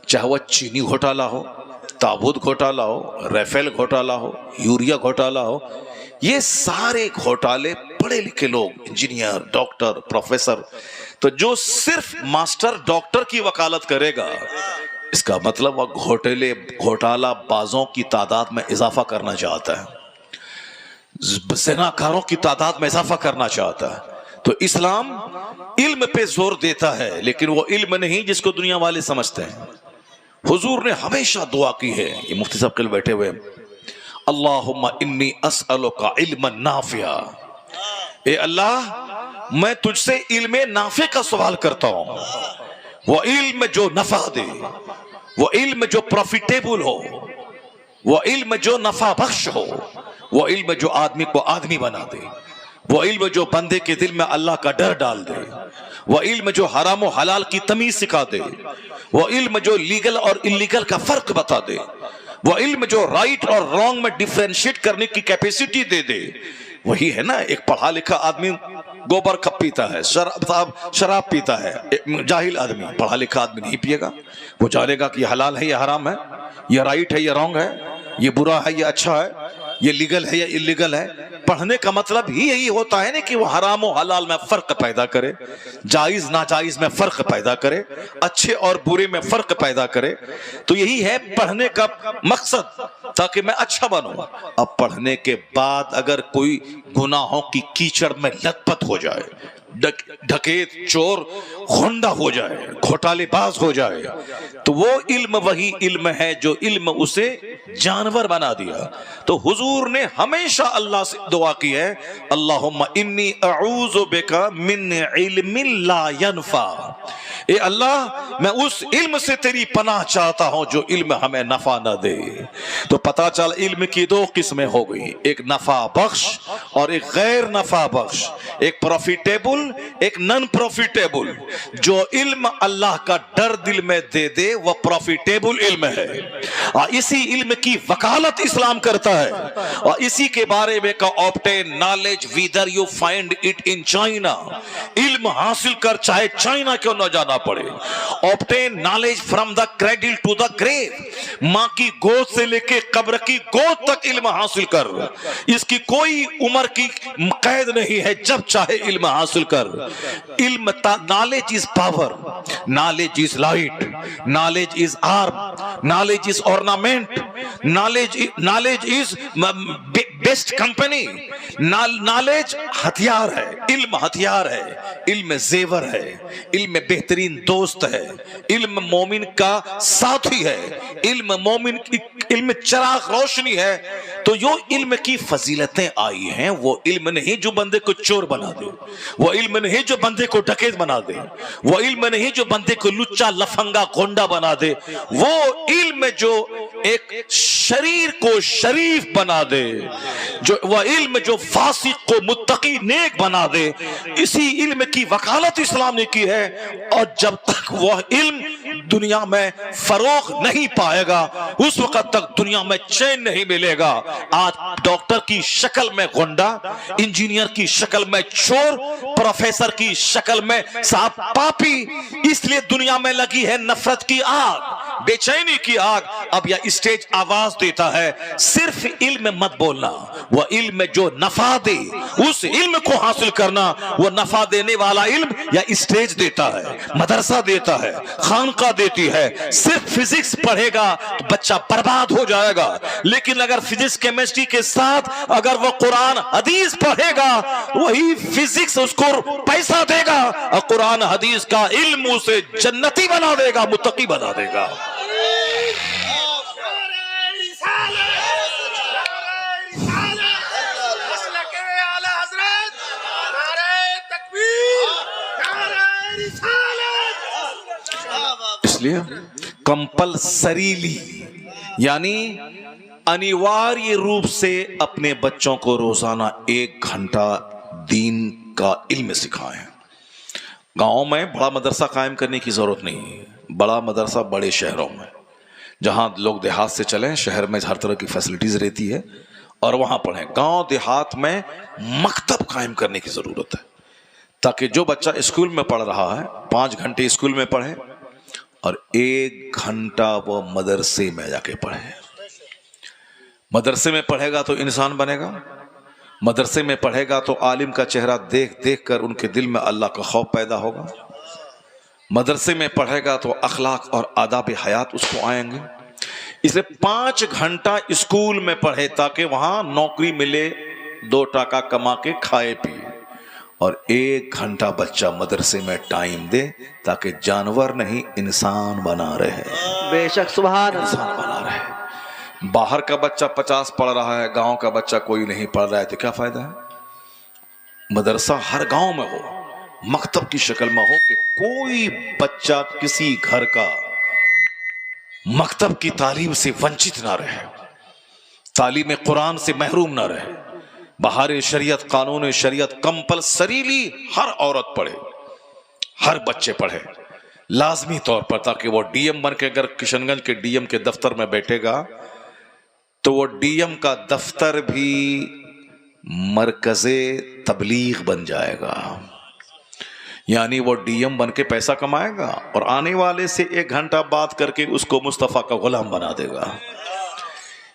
چاہے وہ چینی گھوٹالا ہو، تابوت گھوٹالا ہو، ریفیل گھوٹالا ہو، یوریا گھوٹالا ہو. یہ سارے گھوٹالے پڑھے لکھے لوگ، انجینئر، ڈاکٹر، پروفیسر. تو جو صرف ماسٹر ڈاکٹر کی وکالت کرے گا اس کا مطلب وہ گھوٹالہ بازوں کی تعداد میں اضافہ کرنا چاہتا ہے، زناکاروں کی تعداد میں اضافہ کرنا چاہتا ہے. تو اسلام علم پہ زور دیتا ہے، لیکن وہ علم نہیں جس کو دنیا والے سمجھتے ہیں. حضور نے ہمیشہ دعا کی ہے، یہ مفتی صاحب کل بیٹھے ہوئے، اللہم انی اسألک علما نافعا، اے اللہ میں تجھ سے علم نافع کا سوال کرتا ہوں. وہ علم جو نفع دے، وہ علم جو پروفیٹیبل ہو، وہ علم جو نفع بخش ہو، وہ علم جو آدمی کو آدمی بنا دے، وہ علم جو بندے کے دل میں اللہ کا ڈر ڈال دے، وہ علم جو حرام و حلال کی تمیز سکھا دے، وہ علم جو لیگل اور انلیگل کا فرق بتا دے، وہ علم جو رائٹ اور رانگ میں ڈیفرینشیٹ کرنے کی کیپیسٹی دے دے. وہی ہے نا، ایک پڑھا لکھا آدمی گوبر کب پیتا ہے، شراب پیتا ہے. جاہل آدمی، پڑھا لکھا آدمی نہیں پیے گا. وہ جانے گا کہ یہ حلال ہے، یہ حرام ہے، یہ رائٹ ہے، یہ رانگ ہے، یہ برا ہے، یہ اچھا ہے، یہ لیگل ہے یا انلیگل ہے. پڑھنے کا مطلب ہی یہی ہوتا ہے نا کہ وہ حرام و حلال میں فرق پیدا کرے، جائز ناجائز میں فرق پیدا کرے، اچھے اور برے میں فرق پیدا کرے. تو یہی ہے پڑھنے کا مقصد، تاکہ میں اچھا بنوں. اب پڑھنے کے بعد اگر کوئی گناہوں کی کیچڑ میں لت پت ہو جائے، ڈکیت چور غنڈہ ہو جائے, گھوٹالے باز ہو جائے, تو وہ علم وہی علم ہے جو علم اسے جانور بنا دیا. تو حضور نے ہمیشہ اللہ سے دعا کی ہے, اللہم انی اعوذ بک من علم لا ینفع, اے اللہ میں اس علم سے تیری پناہ چاہتا ہوں جو علم ہمیں نفع نہ دے. تو پتہ چل علم کی دو قسمیں ہو گئی, ایک نفع بخش اور ایک غیر نفع بخش, ایک پروفیٹیبل ایک نن پروفیٹیبل. جو علم اللہ کا ڈر دل میں دے دے وہ پروفیٹیبل علم ہے, اور اسی علم کی وکالت اسلام کرتا ہے, اور اسی کے بارے میں کہ obtain knowledge whether you find it in China, علم حاصل کر چاہے چائنا کیوں نہ جانا پڑے. obtain knowledge from the cradle to the grave, ماں کی گود سے لے کے قبر کی گود تک علم حاصل کر, اس کی کوئی عمر کی قید نہیں ہے, جب چاہے علم حاصل کر. علم knowledge is power, knowledge is light, knowledge is arm, knowledge is ornament, knowledge is best company. knowledge ہتھیار ہے, علم ہتھیار ہے, علم زیور ہے, علم بہترین دوست ہے, علم مومن کا ساتھی ہے, علم چراغ روشنی ہے. تو جو علم کی فضیلتیں آئی ہیں وہ علم نہیں جو بندے کو چور بنا دے, وہ علم نہیں جو بندے کو ڈکیت بنا دے, وہ علم نہیں جو بندے کو لچا لفنگا گونڈا بنا دے, وہ علم جو ایک شریر کو شریف بنا دے, جو وہ علم جو فاسق کو متقی نیک بنا دے. اسی علم کی وکالت اسلام نے کی ہے, اور جب تک وہ علم دنیا میں فروغ نہیں پائے گا اس وقت تک دنیا میں چین نہیں ملے گا. آج ڈاکٹر کی شکل میں گنڈا, انجینئر کی شکل میں چور, پروفیسر کی شکل میں صاحب پاپی, اس لیے دنیا میں لگی ہے نفرت کی آگ, بے چینی کی آگ. اب یہ اسٹیج آواز دیتا ہے صرف علم مت بولنا, وہ علم جو نفع دے اس علم کو حاصل کرنا. وہ نفع دینے والا علم یا اسٹیج دیتا ہے, مدرسہ دیتا ہے, خانقاہ دیتی ہے. صرف فزکس پڑھے گا تو بچہ برباد ہو جائے گا, لیکن اگر فزکس کیمسٹری کے ساتھ اگر وہ قرآن حدیث پڑھے گا, وہی فزکس اس کو پیسہ دے گا, اور قرآن حدیث کا علم اسے جنتی بنا دے گا, متقی بنا دے گا. اس لیے کمپلسریلی یعنی انیواریہ روپ سے اپنے بچوں کو روزانہ 1 گھنٹہ دین کا علم سکھائیں. گاؤں میں بڑا مدرسہ قائم کرنے کی ضرورت نہیں ہے, بڑا مدرسہ بڑے شہروں میں, جہاں لوگ دیہات سے چلیں, شہر میں ہر طرح کی فیسلٹیز رہتی ہے اور وہاں پڑھیں. گاؤں دیہات میں مکتب قائم کرنے کی ضرورت ہے, تاکہ جو بچہ اسکول میں پڑھ رہا ہے 5 گھنٹے اسکول میں پڑھے اور 1 گھنٹہ وہ مدرسے میں جا کے پڑھے. مدرسے میں پڑھے گا تو انسان بنے گا, مدرسے میں پڑھے گا تو عالم کا چہرہ دیکھ دیکھ کر ان کے دل میں اللہ کا خوف پیدا ہوگا, مدرسے میں پڑھے گا تو اخلاق اور آداب حیات اس کو آئیں گے. اس لیے 5 گھنٹہ اسکول میں پڑھے تاکہ وہاں نوکری ملے, 2 ٹکا کما کے کھائے پیے, اور 1 گھنٹہ بچہ مدرسے میں ٹائم دے تاکہ جانور نہیں انسان بنا رہے. بے شک سبحان انسان بنا رہے. باہر کا بچہ 50 پڑھ رہا ہے, گاؤں کا بچہ کوئی نہیں پڑھ رہا ہے, تو کیا فائدہ ہے؟ مدرسہ ہر گاؤں میں ہو, مکتب کی شکل میں ہو, کہ کوئی بچہ کسی گھر کا مکتب کی تعلیم سے ونچت نہ رہے, تعلیم قرآن سے محروم نہ رہے. بہار شریعت, قانون شریعت کمپلسریلی ہر عورت پڑھے, ہر بچے پڑھے لازمی طور پر, تاکہ وہ ڈی ایم بن کے اگر کشن گنج کے ڈی ایم کے دفتر میں بیٹھے گا تو وہ ڈی ایم کا دفتر بھی مرکز تبلیغ بن جائے گا. یعنی وہ ڈی ایم بن کے پیسہ کمائے گا اور آنے والے سے 1 گھنٹہ بات کر کے اس کو مصطفیٰ کا غلام بنا دے گا.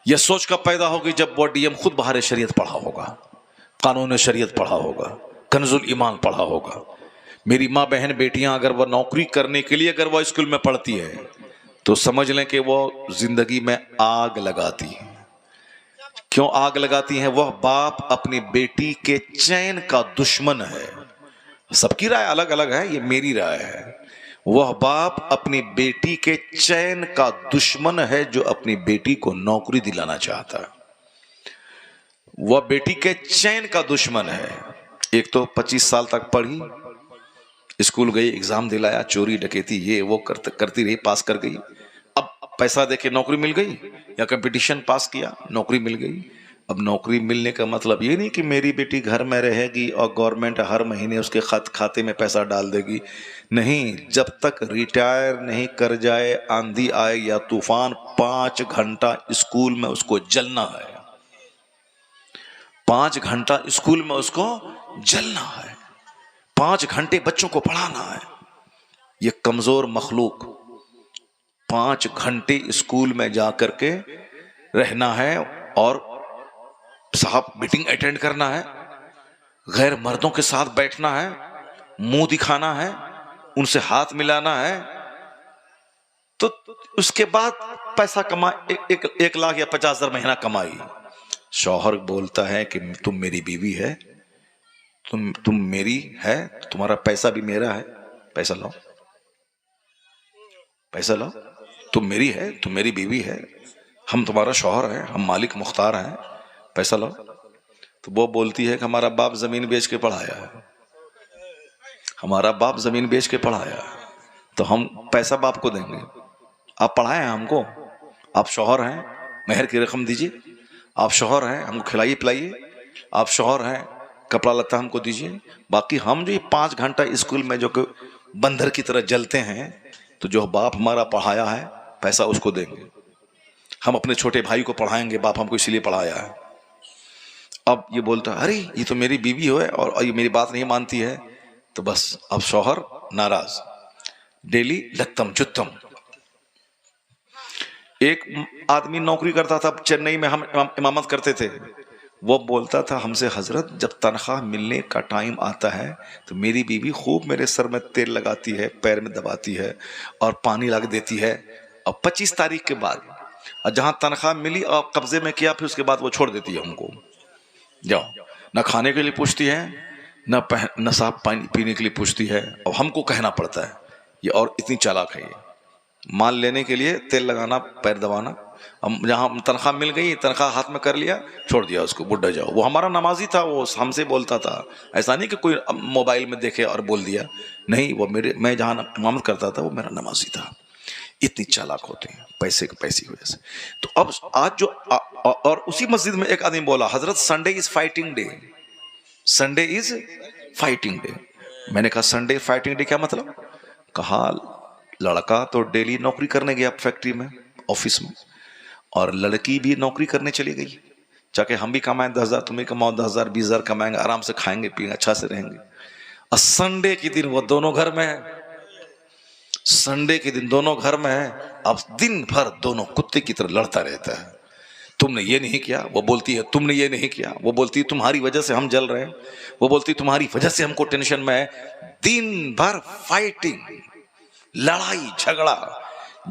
یہ سوچ کب پیدا ہوگی؟ جب وہ ڈی ایم خود بہار شریعت پڑھا ہوگا, قانون شریعت پڑھا ہوگا, کنز الایمان پڑھا ہوگا. میری ماں بہن بیٹیاں اگر وہ نوکری کرنے کے لیے اگر وہ اسکول میں پڑھتی ہے تو سمجھ لیں کہ وہ زندگی میں آگ لگاتی ہے. کیوں آگ لگاتی ہیں؟ وہ باپ اپنی بیٹی کے چین کا دشمن ہے, سب کی رائے الگ الگ ہے، یہ میری رائے ہے۔ وہ باپ اپنی بیٹی کے چین کا دشمن ہے جو اپنی بیٹی کو نوکری دلانا چاہتا ہے۔ وہ بیٹی کے چین کا دشمن ہے۔ ایک تو 25 سال تک پڑھی، اسکول گئی، ایگزام دلایا، چوری ڈکیتی یہ وہ کرتی رہی، پاس کر گئی۔ اب پیسہ دے کے نوکری مل گئی، یا کمپٹیشن پاس کیا، نوکری مل گئی۔ اب نوکری ملنے کا مطلب یہ نہیں کہ میری بیٹی گھر میں رہے گی اور گورنمنٹ ہر مہینے اس کے کھاتے میں پیسہ ڈال دے گی، نہیں۔ جب تک ریٹائر نہیں کر جائے، آندھی آئے یا طوفان، 5 گھنٹہ اسکول میں اس کو جلنا ہے، 5 گھنٹہ اسکول میں اس کو جلنا ہے، 5 گھنٹے بچوں کو پڑھانا ہے۔ یہ کمزور مخلوق 5 گھنٹے اسکول میں جا کر کے رہنا ہے اور صاحب میٹنگ اٹینڈ کرنا ہے، غیر مردوں کے ساتھ بیٹھنا ہے، منہ دکھانا ہے، ان سے ہاتھ ملانا ہے، تو اس کے بعد پیسہ کما 1 لاکھ یا 50,000 مہینہ کمائی۔ شوہر بولتا ہے کہ تم میری بیوی ہے، تم میری ہے، تمہارا پیسہ بھی میرا ہے، پیسہ لاؤ، پیسہ لاؤ، تم میری ہے، تم میری بیوی ہے، ہم تمہارا شوہر ہے، ہم مالک مختار ہیں، پیسہ لاؤ۔ تو وہ بولتی ہے کہ ہمارا باپ زمین بیچ کے پڑھایا ہے، ہمارا باپ زمین بیچ کے پڑھایا ہے، تو ہم پیسہ باپ کو دیں گے؟ آپ پڑھائے ہیں ہم کو، آپ شوہر ہیں، مہر کی رقم دیجیے، آپ شوہر ہیں، ہم کو کھلائیے پلائیے، آپ شوہر ہیں، کپڑا لتا ہم کو دیجیے، باقی ہم جو 5 گھنٹہ اسکول میں جو کہ بندر کی طرح جلتے ہیں، تو جو باپ ہمارا پڑھایا ہے پیسہ اس کو دیں گے۔ ہم اپنے چھوٹے بھائی کو پڑھائیں گے، باپ ہم کو اسی لیے پڑھایا ہے۔ اب یہ بولتا ہے ارے یہ تو میری بیوی ہے اور یہ میری بات نہیں مانتی ہے، تو بس اب شوہر ناراض، ڈیلی لتم چتم۔ ایک آدمی نوکری کرتا تھا چنئی میں، ہم امامت کرتے تھے، وہ بولتا تھا ہم سے حضرت جب تنخواہ ملنے کا ٹائم آتا ہے تو میری بیوی خوب میرے سر میں تیل لگاتی ہے، پیر میں دباتی ہے اور پانی لا کے دیتی ہے، اور 25 تاریخ کے بعد اور جہاں تنخواہ ملی اور قبضے میں کیا، پھر اس کے بعد وہ چھوڑ دیتی ہے ہم کو، جاؤ۔ نہ کھانے کے لیے پوچھتی ہے، نہ صاحب پانی پینے کے لیے پوچھتی ہے، اور ہم کو کہنا پڑتا ہے۔ یہ اور اتنی چالاک ہے، یہ مال لینے کے لیے تیل لگانا، پیر دبانا، جہاں تنخواہ مل گئی، تنخواہ ہاتھ میں کر لیا، چھوڑ دیا اس کو، بڈھا جاؤ۔ وہ ہمارا نمازی تھا، وہ ہم سے بولتا تھا، ایسا نہیں کہ کوئی موبائل میں دیکھے اور بول دیا، نہیں، وہ میں جہاں امامت کرتا تھا وہ میرا نمازی تھا۔ اتنی چالاک ہوتے ہیں پیسے کی وجہ سے۔ تو اب آج جو اور اسی مسجد میں ایک آدمی بولا حضرت Sunday is fighting day, Sunday is fighting day. میں نے کہا سنڈے فائٹنگ ڈے کیا مطلب؟ کہا لڑکا تو ڈیلی نوکری کرنے گیا فیکٹری میں، آفس میں، اور لڑکی بھی نوکری کرنے چلی گئی، چاہے ہم بھی کمائیں 10,000، تم بھی کماؤ 10,000 20,000 کمائیں گے، آرام سے کھائیں گے پیئیں گے، اچھا سے رہیں گے۔ اور سنڈے کے دن وہ دونوں گھر میں ہے، سنڈے کے دن دونوں گھر میں ہے، اب دن بھر دونوں کتے کی طرح لڑتا رہتا ہے، تم نے یہ نہیں کیا، وہ بولتی ہے تم نے یہ نہیں کیا، وہ بولتی ہے تمہاری وجہ سے ہم جل رہے ہیں، وہ بولتی ہے تمہاری وجہ سے ہم کو ٹینشن میں ہے۔ دن بھر فائٹنگ، لڑائی جھگڑا،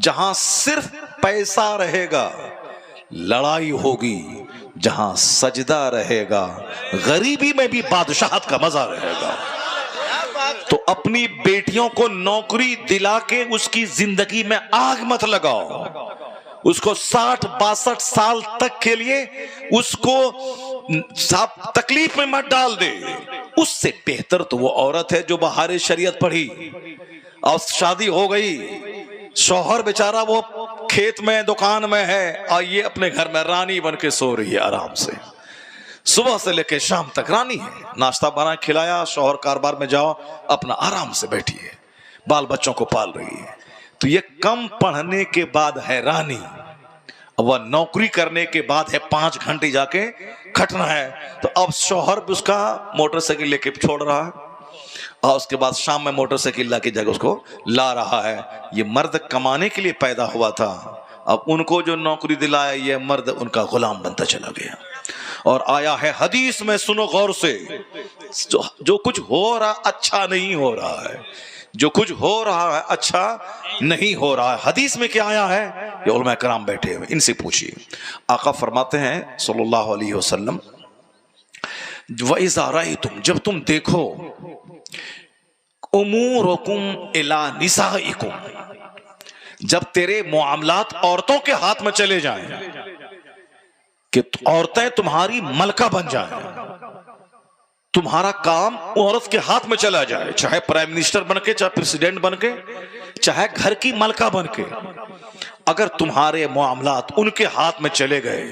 جہاں صرف پیسہ رہے گا لڑائی ہوگی، جہاں سجدہ رہے گا غریبی میں بھی بادشاہت کا مزہ رہے گا۔ تو اپنی بیٹیوں کو نوکری دلا کے اس کی زندگی میں آگ مت لگاؤ، اس کو 60-62 سال تک کے لیے اس کو تکلیف میں مت ڈال دے۔ اس سے بہتر تو وہ عورت ہے جو بہار شریعت پڑھی اور شادی ہو گئی، شوہر بیچارہ وہ کھیت میں دکان میں ہے اور یہ اپنے گھر میں رانی بن کے سو رہی ہے آرام سے، صبح سے لے کے شام تک رانی ہے، ناشتہ بنا کھلایا، شوہر کاروبار میں جاؤ، اپنا آرام سے بیٹھی ہے، بال بچوں کو پال رہی ہے۔ تو یہ کم پڑھنے کے بعد ہے رانی، وہ نوکری کرنے کے بعد ہے 5 گھنٹے جا کے کھٹنا ہے۔ تو اب شوہر بھی اس کا موٹر سائیکل لے کے چھوڑ رہا ہے اور اس کے بعد شام میں موٹر سائیکل لا کے جگہ اس کو لا رہا ہے۔ یہ مرد کمانے کے لیے پیدا ہوا تھا، اب ان کو جو نوکری دلایا یہ مرد ان کا غلام بنتا چلا گیا۔ اور آیا ہے حدیث میں، سنو غور سے، جو کچھ ہو رہا اچھا نہیں ہو رہا ہے، جو کچھ ہو رہا ہے اچھا نہیں ہو رہا ہے۔ حدیث میں کیا آیا ہے؟ یہ علماء کرام بیٹھے ہوئے، ان سے پوچھیے۔ آقا فرماتے ہیں صلی اللہ علیہ وسلم، وَإِذَا رَأَيْتُمْ، جب تم دیکھو امورکم الی نسائکم، جب تیرے معاملات عورتوں کے ہاتھ میں چلے جائیں کہ عورتیں تمہاری ملکہ بن جائیں، تمہارا کام عورت کے ہاتھ میں چلا جائے، چاہے پرائم منسٹر بن کے، چاہے پریزیڈنٹ بن کے، چاہے گھر کی ملکہ بن کے، اگر تمہارے معاملات ان کے ہاتھ میں چلے گئے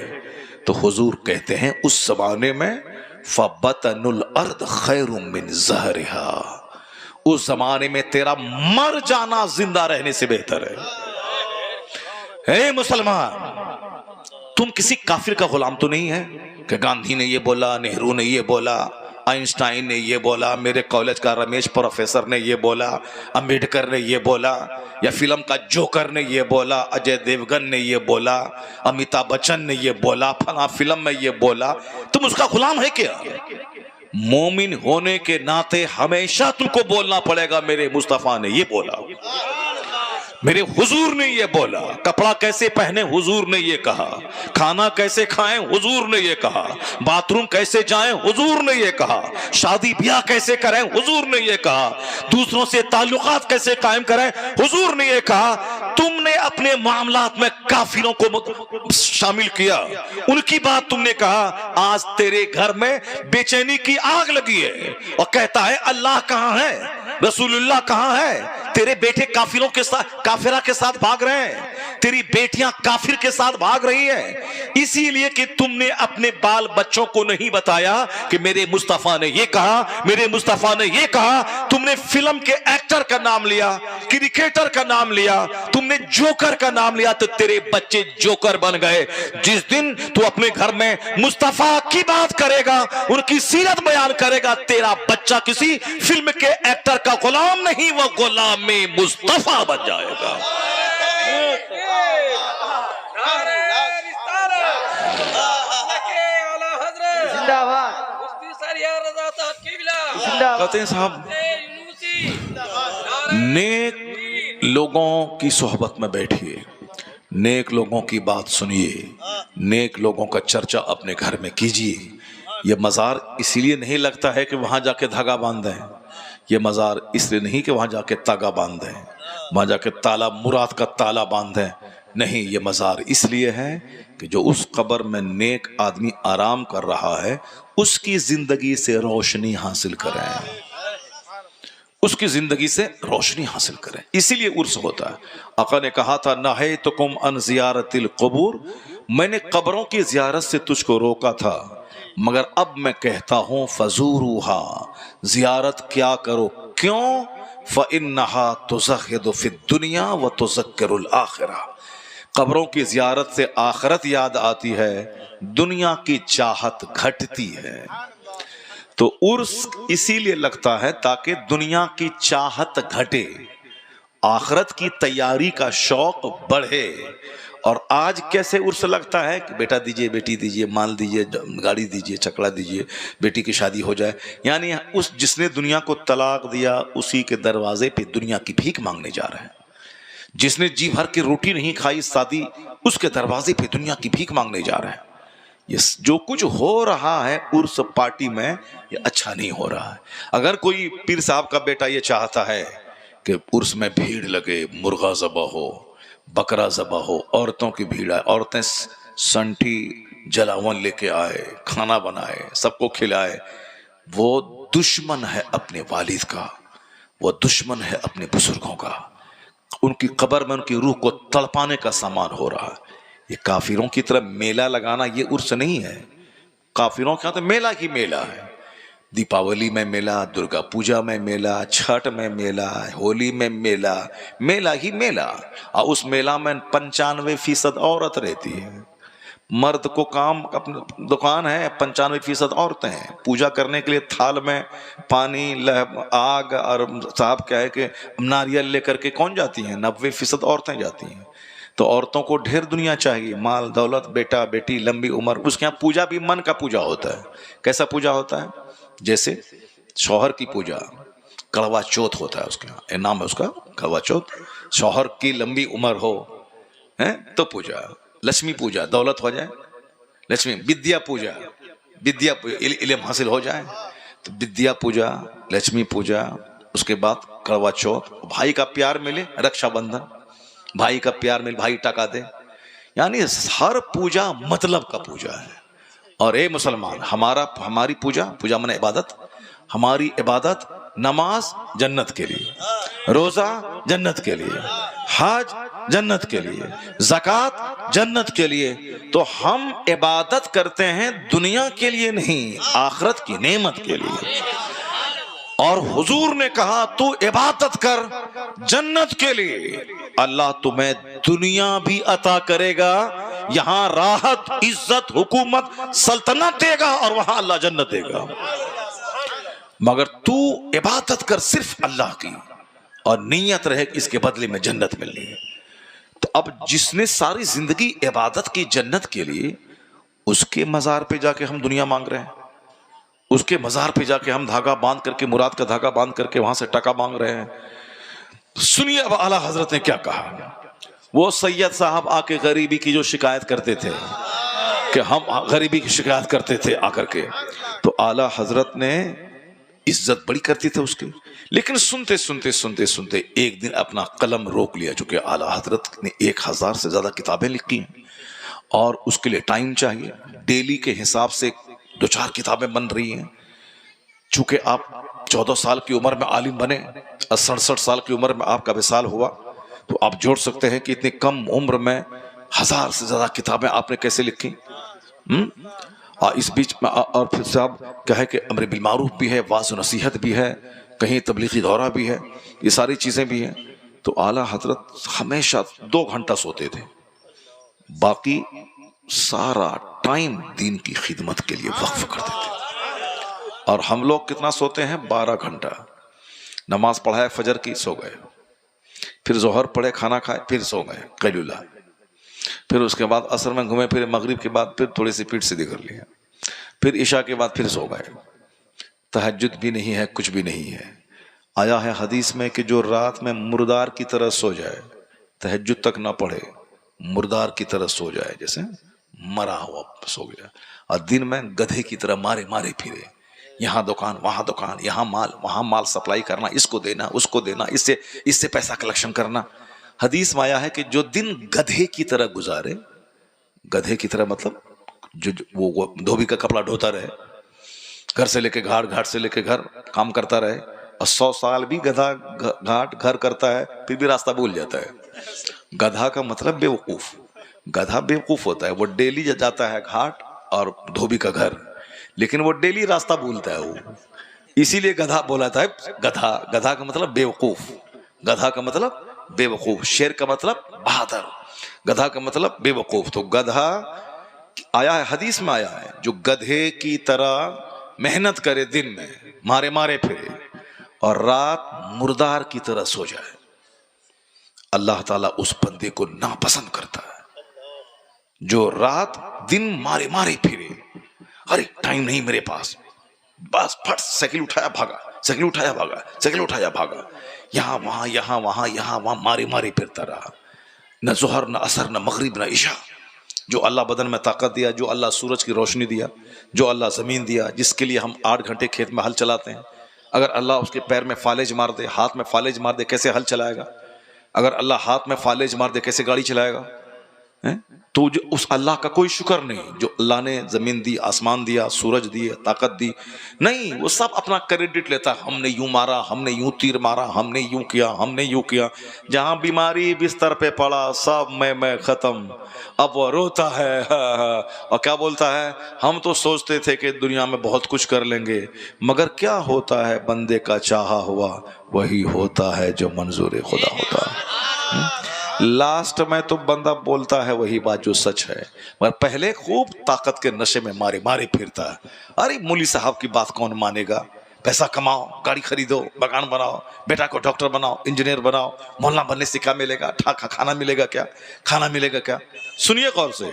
تو حضور کہتے ہیں اس زمانے میں فَبَطَنُ الْأَرْضِ خَيْرٌ مِّن زَهْرِهَا، اس زمانے میں تیرا مر جانا زندہ رہنے سے بہتر ہے۔ اے مسلمان، تم کسی کافر کا غلام تو نہیں ہے کہ گاندھی نے یہ بولا، نہرو نے یہ بولا، آئنسٹائن نے یہ بولا، میرے کالج کا رمیش پروفیسر نے یہ بولا، امبیڈکر نے یہ بولا، یا فلم کا جوکر نے یہ بولا، اجے دیوگن نے یہ بولا، امیتابھ بچن نے یہ بولا، فلاں فلم میں یہ بولا، تم اس کا غلام ہے کیا؟ مومن ہونے کے ناطے ہمیشہ تم کو بولنا پڑے گا میرے مصطفیٰ نے یہ بولا، میرے حضور نے یہ بولا، کپڑا کیسے پہنے حضور نے یہ کہا، کھانا کیسے کھائیں حضور نے یہ کہا، باتھ روم کیسے جائیں حضور نے یہ کہا، شادی بیاہ کیسے کریں حضور نے یہ کہا، دوسروں سے تعلقات کیسے قائم کریں حضور نے یہ کہا۔ تم نے اپنے معاملات میں کافروں کو شامل کیا، ان کی بات تم نے کہا، آج تیرے گھر میں بے چینی کی آگ لگی ہے اور کہتا ہے اللہ کہاں ہے، رسول اللہ کہاں ہے، تیرے بیٹے کافروں کے ساتھ، کافرہ کے ساتھ بھاگ رہے ہیں، تیری بیٹیاں کافر کے ساتھ بھاگ رہی ہیں، اسی لیے کہ تم نے اپنے بال بچوں کو نہیں بتایا کہ میرے مصطفیٰ نے یہ کہا، میرے مصطفیٰ نے یہ کہا۔ تم نے فلم کے ایکٹر کا نام لیا، کرکٹر کا نام لیا، تم نے جوکر کا نام لیا تو تیرے بچے جوکر بن گئے۔ جس دن تو اپنے گھر میں مصطفیٰ کی بات کرے گا، ان کی سیرت بیان کرے گا، تیرا بچہ کسی فلم کے ایکٹر کا غلام نہیں، وہ غلام مصطفیٰ بن جائے گا۔ کہتے ہیں صاحب نیک لوگوں کی صحبت میں بیٹھیے، نیک لوگوں کی بات سنیے، نیک لوگوں کا چرچا اپنے گھر میں کیجیے۔ یہ مزار اسی لیے نہیں لگتا ہے کہ وہاں جا کے دھاگا باندھ دیں، یہ مزار اس لیے نہیں کہ وہاں جا کے تاگا باندھ دیں، وہاں جا کے تالا مراد کا تالا باندھ دیں، نہیں، یہ مزار اس لیے ہے کہ جو اس قبر میں نیک آدمی آرام کر رہا ہے اس کی زندگی سے روشنی حاصل کریں، اس کی زندگی سے روشنی حاصل کریں، اسی لیے عرس ہوتا ہے۔ آقا نے کہا تھا نہیتکم عن زیارت القبور، میں نے قبروں کی زیارت سے تجھ کو روکا تھا، مگر اب میں کہتا ہوں فزوروہا، زیارت کیا کرو، کیوں؟ فإنہا تزہد فی الدنیا وتذکر الآخرہ، قبروں کی زیارت سے آخرت یاد آتی ہے، دنیا کی چاہت گھٹتی ہے۔ تو عرس اسی لیے لگتا ہے تاکہ دنیا کی چاہت گھٹے، آخرت کی تیاری کا شوق بڑھے۔ اور آج کیسے عرس لگتا ہے کہ بیٹا دیجئے، بیٹی دیجئے، مال دیجئے، گاڑی دیجئے، چکلا دیجئے، بیٹی کی شادی ہو جائے، یعنی اس جس نے دنیا کو طلاق دیا اسی کے دروازے پہ دنیا کی بھیک مانگنے جا رہے ہیں، جس نے جی بھر کے روٹی نہیں کھائی شادی، اس کے دروازے پہ دنیا کی بھیک مانگنے جا رہے ہیں۔ یہ جو کچھ ہو رہا ہے عرس پارٹی میں یہ اچھا نہیں ہو رہا ہے۔ اگر کوئی پیر صاحب کا بیٹا یہ چاہتا ہے کہ عرس میں بھیڑ لگے، مرغا ذبح ہو، بکرا ذبح ہو، عورتوں کی بھیڑ آئے، عورتیں سنٹی جلاون لے کے آئے، کھانا بنائے، سب کو کھلائے، وہ دشمن ہے اپنے والد کا، وہ دشمن ہے اپنے بزرگوں کا، ان کی قبر میں ان کی روح کو تڑپانے کا سامان ہو رہا ہے۔ یہ کافروں کی طرح میلہ لگانا یہ عرس نہیں ہے، کافروں کا تو میلہ ہی میلہ ہے، دیپاولی میں میلہ، درگا پوجا میں میلہ، چھٹ میں میلہ، ہولی میں میلہ، میلہ ہی میلہ، اور اس میلہ میں 95% عورت رہتی ہے، مرد کو کام اپنے دکان ہے، 95% عورتیں ہیں، پوجا کرنے کے لیے تھال میں پانی، آگ اور صاحب کیا ہے کہ ناریل لے کر کے کون جاتی ہیں؟ 90% عورتیں جاتی ہیں۔ تو عورتوں کو ڈھیر دنیا چاہیے، مال دولت، بیٹا بیٹی، لمبی عمر۔ اس کے یہاں پوجا بھی من کا پوجا ہوتا ہے۔ کیسا پوجا ہوتا ہے؟ جیسے شوہر کی پوجا کڑوا چوتھ ہوتا ہے، اس کے یہاں نام ہے اس کا کڑوا چوتھ، شوہر کی لمبی عمر ہو تو پوجا، لکشمی پوجا، دولت ہو جائے، لکشمی ودیا پوجا، ودیا علم حاصل ہو جائے تو ودیا پوجا، لکشمی پوجا، اس کے بعد کروا چوتھ، بھائی کا پیار ملے رکشا بندھن، بھائی کا پیار ملے بھائی ٹکا دے، یعنی ہر پوجا مطلب کا پوجا ہے۔ اور اے مسلمان، ہماری پوجا من عبادت، ہماری عبادت نماز جنت کے لیے، روزہ جنت کے لیے، حج جنت کے لیے، زکوٰۃ جنت کے لیے، تو ہم عبادت کرتے ہیں دنیا کے لیے نہیں، آخرت کی نعمت کے لیے۔ اور حضور نے کہا تو عبادت کر جنت کے لیے، اللہ تمہیں دنیا بھی عطا کرے گا، یہاں راحت، عزت، حکومت، سلطنت دے گا، اور وہاں اللہ جنت دے گا، مگر تو عبادت کر صرف اللہ کی، اور نیت رہے کہ اس کے بدلے میں جنت ملنی ہے۔ تو اب جس نے ساری زندگی عبادت کی جنت کے لیے، اس کے مزار پہ جا کے ہم دنیا مانگ رہے ہیں، اس کے مزار پہ جا کے ہم دھاگا باندھ کر کے، مراد کا دھاگا باندھ کر کے وہاں سے ٹکا مانگ رہے ہیں۔ سنیے اب اعلیٰ حضرت نے کیا کہا۔ وہ سید صاحب آ کے غریبی کی جو شکایت کرتے تھے کہ ہم غریبی کی شکایت کرتے تھے آ کر کے، تو اعلیٰ حضرت نے عزت بڑی کرتی تھے اس کی، لیکن سنتے ایک دن اپنا قلم روک لیا، چونکہ اعلیٰ حضرت نے 1000 سے زیادہ کتابیں لکھی ہیں اور اس کے لیے ٹائم چاہیے، ڈیلی کے حساب سے 2-4 کتابیں بن رہی ہیں۔ چونکہ آپ 14 سال کی عمر میں عالم بنے، 67 سال کی عمر میں آپ کا وصال ہوا، تو آپ جوڑ سکتے ہیں کہ اتنی کم عمر میں 1000 سے زیادہ کتابیں آپ نے کیسے لکھی۔ اس بیچ میں اور پھر صاحب کیا ہے کہ امر بالمعروف بھی ہے، واعظ و نصیحت بھی ہے، کہیں تبلیغی دورہ بھی ہے، یہ ساری چیزیں بھی ہیں۔ تو اعلیٰ حضرت ہمیشہ 2 گھنٹہ سوتے تھے، باقی سارا ٹائم دین کی خدمت کے لیے وقف کرتے تھے۔ اور ہم لوگ کتنا سوتے ہیں؟ 12 گھنٹہ۔ نماز پڑھائے فجر کی، سو گئے، پھر ظہر پڑھے، کھانا کھائے، پھر سو گئے قیلولہ، پھر اس کے بعد عصر میں گھومے پھر، مغرب کے بعد پھر تھوڑی سی پیٹ سیدھی کر لیا، پھر عشاء کے بعد پھر سو گئے۔ تہجد بھی نہیں ہے، کچھ بھی نہیں ہے۔ آیا ہے حدیث میں کہ جو رات میں مردار کی طرح سو جائے، تہجد تک نہ پڑھے، مردار کی طرح سو جائے، جیسے مرا ہوا سو گیا، اور دن میں گدھے کی طرح مارے پھرے، یہاں دکان وہاں دکان، یہاں مال وہاں مال سپلائی کرنا، اس کو دینا اس کو دینا، اس سے پیسہ کلیکشن کرنا۔ حدیث میں آیا ہے کہ جو دن گدھے کی طرح گزارے، گدھے کی طرح مطلب جو وہ دھوبی کا کپڑا ڈھوتا رہے، گھر سے لے کے گھاٹ، گھاٹ سے لے کے گھر کام کرتا رہے، اور 100 سال بھی گدھا گھاٹ گھر کرتا ہے پھر بھی راستہ بھول جاتا ہے۔ گدھا کا مطلب بے وقوف، گدھا بے وقوف ہوتا ہے، وہ ڈیلی جاتا ہے گھاٹ اور دھوبی کا گھر، لیکن وہ ڈیلی راستہ بھولتا ہے، وہ اسی لیے گدھا بولا تھا۔ گدھا کا مطلب بے وقوف، گدھا کا مطلب بے وقوف، شیر کا مطلب بہادر، گدھا کا مطلب بے وقوف۔ تو گدھا آیا ہے، حدیث میں آیا ہے، جو گدھے کی طرح محنت کرے دن میں، مارے پھرے، اور رات مردار کی طرح سو جائے، اللہ تعالیٰ اس بندے کو ناپسند کرتا ہے۔ جو رات دن مارے پھرے، ارے ٹائم نہیں میرے پاس، بس پھٹ سائیکل اٹھایا بھاگا، سائیکل اٹھایا بھاگا، سائیکل اٹھایا بھاگا، یہاں وہاں یہاں وہاں یہاں وہاں مارے پھرتا رہا، نہ ظہر نہ عصر نہ مغرب نہ عشاء۔ جو اللہ بدن میں طاقت دیا، جو اللہ سورج کی روشنی دیا، جو اللہ زمین دیا، جس کے لیے ہم 8 گھنٹے کھیت میں ہل چلاتے ہیں، اگر اللہ اس کے پیر میں فالج مار دے، ہاتھ میں فالج مار دے، کیسے ہل چلائے گا؟ اگر اللہ ہاتھ میں فالج مار دے کیسے گاڑی چلائے گا؟ تو جو اس اللہ کا کوئی شکر نہیں، جو اللہ نے زمین دی، آسمان دیا، سورج دیے، طاقت دی، نہیں، وہ سب اپنا کریڈٹ لیتا ہے، ہم نے یوں مارا، ہم نے یوں تیر مارا، ہم نے یوں کیا، ہم نے یوں کیا۔ جہاں بیماری بستر پہ پڑا، سب میں ختم، اب وہ روتا ہے اور کیا بولتا ہے، ہم تو سوچتے تھے کہ دنیا میں بہت کچھ کر لیں گے، مگر کیا ہوتا ہے، بندے کا چاہا ہوا وہی ہوتا ہے جو منظور خدا ہوتا ہے۔ لاسٹ میں تو بندہ بولتا ہے وہی بات جو سچ ہے، مگر پہلے خوب طاقت کے نشے میں مارے پھرتا ہے۔ ارے مولی صاحب کی بات کون مانے گا؟ پیسہ کماؤ، گاڑی خریدو، بگان بناؤ، بیٹا کو ڈاکٹر بناؤ، انجینئر بناؤ، مولانا بننے سے کیا ملے گا؟ کھانا ملے گا کیا؟ کھانا ملے گا کیا؟ سنیے غور سے،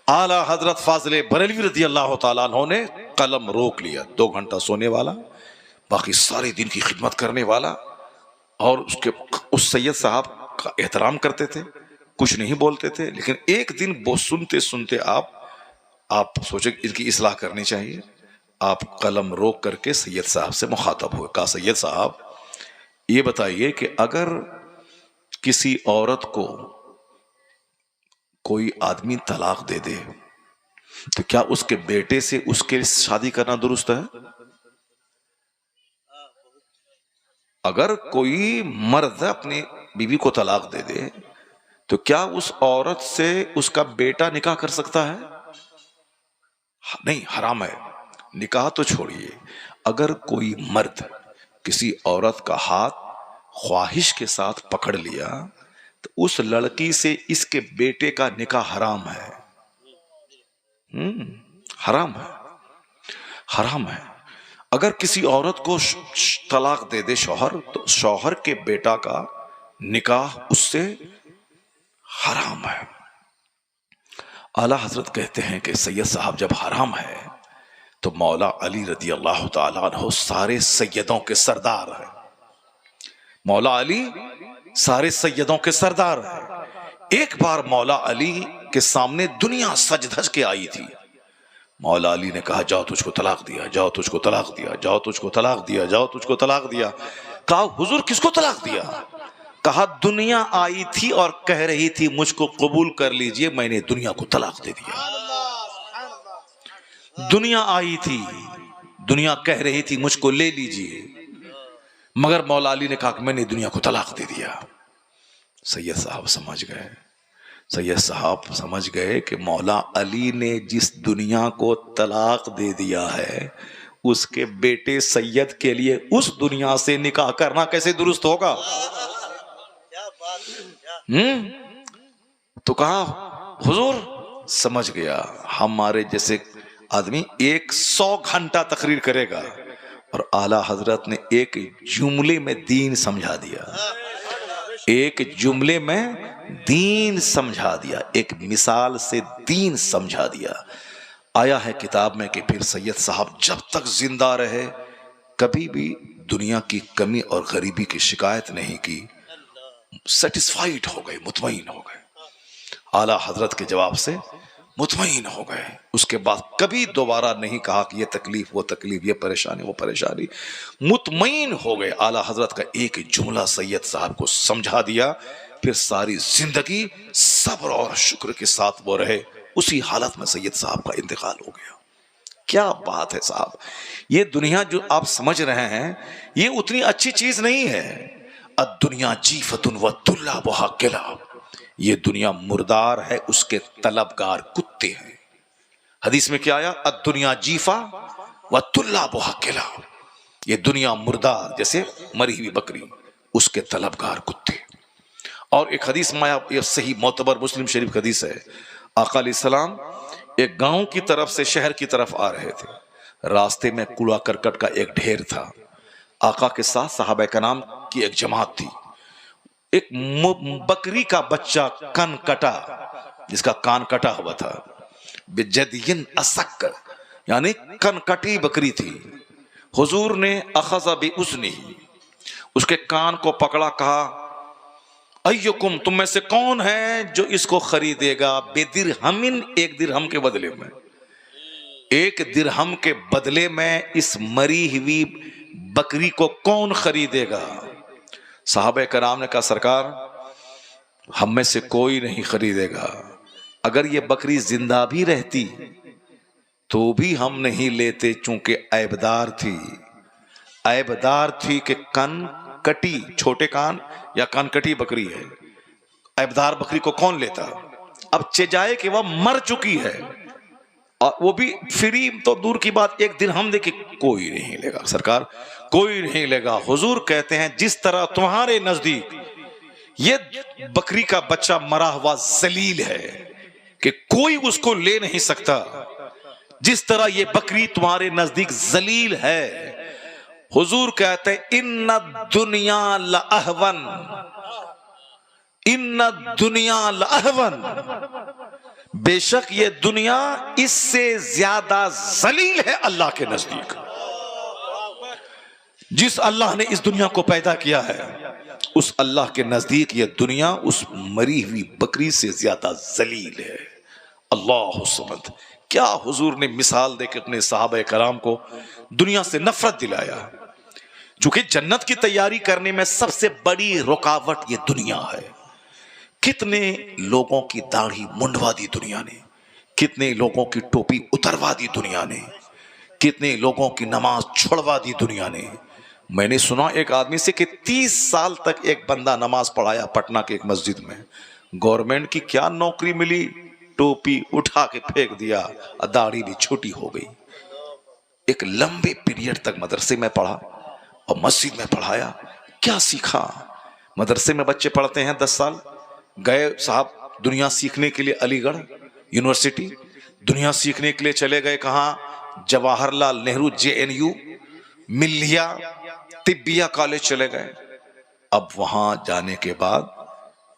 اعلیٰ حضرت فاضل بریلوی رضی اللہ تعالیٰ عنہ نے قلم روک لیا، 2 گھنٹہ سونے والا، باقی سارے دن کی خدمت کرنے والا، اور اس سید صاحب کا احترام کرتے تھے، کچھ نہیں بولتے تھے، لیکن ایک دن وہ سنتے آپ سوچے ان کی اصلاح کرنی چاہیے، آپ قلم روک کر کے سید صاحب سے مخاطب ہوئے، کہا سید صاحب یہ بتائیے کہ اگر کسی عورت کو کوئی آدمی طلاق دے دے تو کیا اس کے بیٹے سے اس کے شادی کرنا درست ہے؟ اگر کوئی مرد اپنی بیوی کو طلاق دے دے تو کیا اس عورت سے اس کا بیٹا نکاح کر سکتا ہے؟ نہیں، حرام ہے۔ نکاح تو چھوڑیے، اگر کوئی مرد کسی عورت کا ہاتھ خواہش کے ساتھ پکڑ لیا تو اس لڑکی سے اس کے بیٹے کا نکاح حرام ہے۔ حرام ہے، حرام ہے۔ اگر کسی عورت کو طلاق دے دے شوہر تو شوہر کے بیٹا کا نکاح اس سے حرام ہے۔ اعلیٰ حضرت کہتے ہیں کہ سید صاحب جب حرام ہے تو مولا علی رضی اللہ تعالیٰ عنہ سارے سیدوں کے سردار ہیں۔ مولا علی سارے سیدوں کے سردار ہیں۔ ایک بار مولا علی کے سامنے دنیا سج دھج کے آئی تھی۔ مولا علی نے کہا جاؤ تجھ کو طلاق دیا، جاؤ تجھ کو طلاق دیا، جاؤ تجھ کو طلاق دیا، جاؤ تجھ کو طلاق دیا۔ کہا حضور کس کو طلاق دیا؟ کہا دنیا آئی تھی اور کہہ رہی تھی مجھ کو قبول کر لیجئے، میں نے دنیا کو طلاق دے دیا۔ دنیا آئی تھی، دنیا کہہ رہی تھی مجھ کو لے لیجئے، مگر مولا علی نے کہا کہ میں نے دنیا کو طلاق دے دیا۔ سید صاحب سمجھ گئے، سید صاحب سمجھ گئے کہ مولا علی نے جس دنیا کو طلاق دے دیا ہے اس کے بیٹے سید کے لیے اس دنیا سے نکاح کرنا کیسے درست ہوگا؟ تو کہا حضور سمجھ گیا، ہمارے جیسے آدمی 100 گھنٹہ تقریر کرے گا اور اعلیٰ حضرت نے ایک جملے میں دین سمجھا دیا، ایک جملے میں دین سمجھا دیا، ایک مثال سے دین سمجھا دیا۔ آیا ہے کتاب میں کہ پھر سید صاحب جب تک زندہ رہے کبھی بھی دنیا کی کمی اور غریبی کی شکایت نہیں کی، سیٹسفائیڈ ہو گئے، مطمئن ہو گئے، اعلیٰ حضرت کے جواب سے مطمئن ہو گئے۔ اس کے بعد کبھی دوبارہ نہیں کہا کہ یہ تکلیف وہ تکلیف، یہ پریشانی وہ پریشانی، مطمئن ہو گئے۔ اعلیٰ حضرت کا ایک جملہ سید صاحب کو سمجھا دیا، پھر ساری زندگی صبر اور شکر کے ساتھ وہ رہے۔ اسی حالت میں سید صاحب کا انتقال ہو گیا۔ کیا بات ہے صاحب، یہ دنیا جو آپ سمجھ رہے ہیں یہ اتنی اچھی چیز نہیں ہے۔ الدنیا جیفۃ وطلابھا کلاب، یہ دنیا مردار ہے، اس کے طلبگار کتے ہیں۔ حدیث میں کیا آیا؟ الدنیا جیفہ وطلابھا کلاب، یہ دنیا مردار جیسے مری ہوئی بکری، اس کے طلبگار کتے۔ اور ایک حدیث میں آیا، یہ صحیح معتبر مسلم شریف حدیث ہے، آقا علیہ السلام ایک گاؤں کی طرف سے شہر کی طرف آ رہے تھے، راستے میں کوڑا کرکٹ کا ایک ڈھیر تھا۔ آقا کے ساتھ صحابہ کرام کی ایک جماعت تھی۔ ایک بکری کا بچہ کن کٹا، جس کا کان کٹا ہوا تھا، بجدین اسک، یعنی کن کٹی بکری تھی۔ حضور نے اخذ باذنہ، اس کے کان کو پکڑا، کہا ایکم، تم میں سے کون ہے جو اس کو خریدے گا بدرہم، ایک درہم کے بدلے میں، ایک درہم کے بدلے میں اس مری ہوئی بکری کو کون خریدے گا؟ صحابہ کرام نے کہا سرکار ہم میں سے کوئی نہیں خریدے گا، اگر یہ بکری زندہ بھی رہتی تو بھی ہم نہیں لیتے، چونکہ عیبدار تھی، عیبدار تھی کہ کن کٹی، چھوٹے کان یا کان کٹی بکری ہے، عیبدار بکری کو کون لیتا؟ اب چجائے کہ وہ مر چکی ہے اور وہ بھی فری تو دور کی بات، ایک درہم دے کے کوئی نہیں لے گا سرکار، کوئی نہیں لے گا۔ حضور کہتے ہیں جس طرح تمہارے نزدیک یہ بکری کا بچہ مرا ہوا ذلیل ہے کہ کوئی اس کو لے نہیں سکتا، جس طرح یہ بکری تمہارے نزدیک ذلیل ہے، حضور کہتے ہیں ان الدنیا لأہون، ان الدنیا لأہون، بے شک یہ دنیا اس سے زیادہ ذلیل ہے اللہ کے نزدیک۔ جس اللہ نے اس دنیا کو پیدا کیا ہے اس اللہ کے نزدیک یہ دنیا اس مری ہوئی بکری سے زیادہ ذلیل ہے۔ اللہ صمد، کیا حضور نے مثال دے کے اپنے صحابہ کرام کو دنیا سے نفرت دلایا۔ چونکہ جنت کی تیاری کرنے میں سب سے بڑی رکاوٹ یہ دنیا ہے. کتنے لوگوں کی داڑھی منڈوا دی دنیا نے, کتنے لوگوں کی ٹوپی اتروا دی دنیا نے, کتنے لوگوں کی نماز چھڑوا دی دنیا نے. میں نے سنا ایک آدمی سے کہ 30 سال تک ایک بندہ نماز پڑھایا پٹنہ کے ایک مسجد میں, گورنمنٹ کی کیا نوکری ملی, ٹوپی اٹھا کے پھینک دیا, داڑھی بھی چھوٹی ہو گئی. ایک لمبے پیریڈ تک مدرسے میں پڑھا اور مسجد میں پڑھایا, کیا سیکھا؟ مدرسے میں بچے پڑھتے ہیں 10 سال, گئے صاحب دنیا سیکھنے کے لیے علی گڑھ یونیورسٹی, دنیا سیکھنے کے لیے چلے گئے کہاں, جواہر لال نہرو JNU, ملیہ طبیہ کالج چلے گئے. اب وہاں جانے کے بعد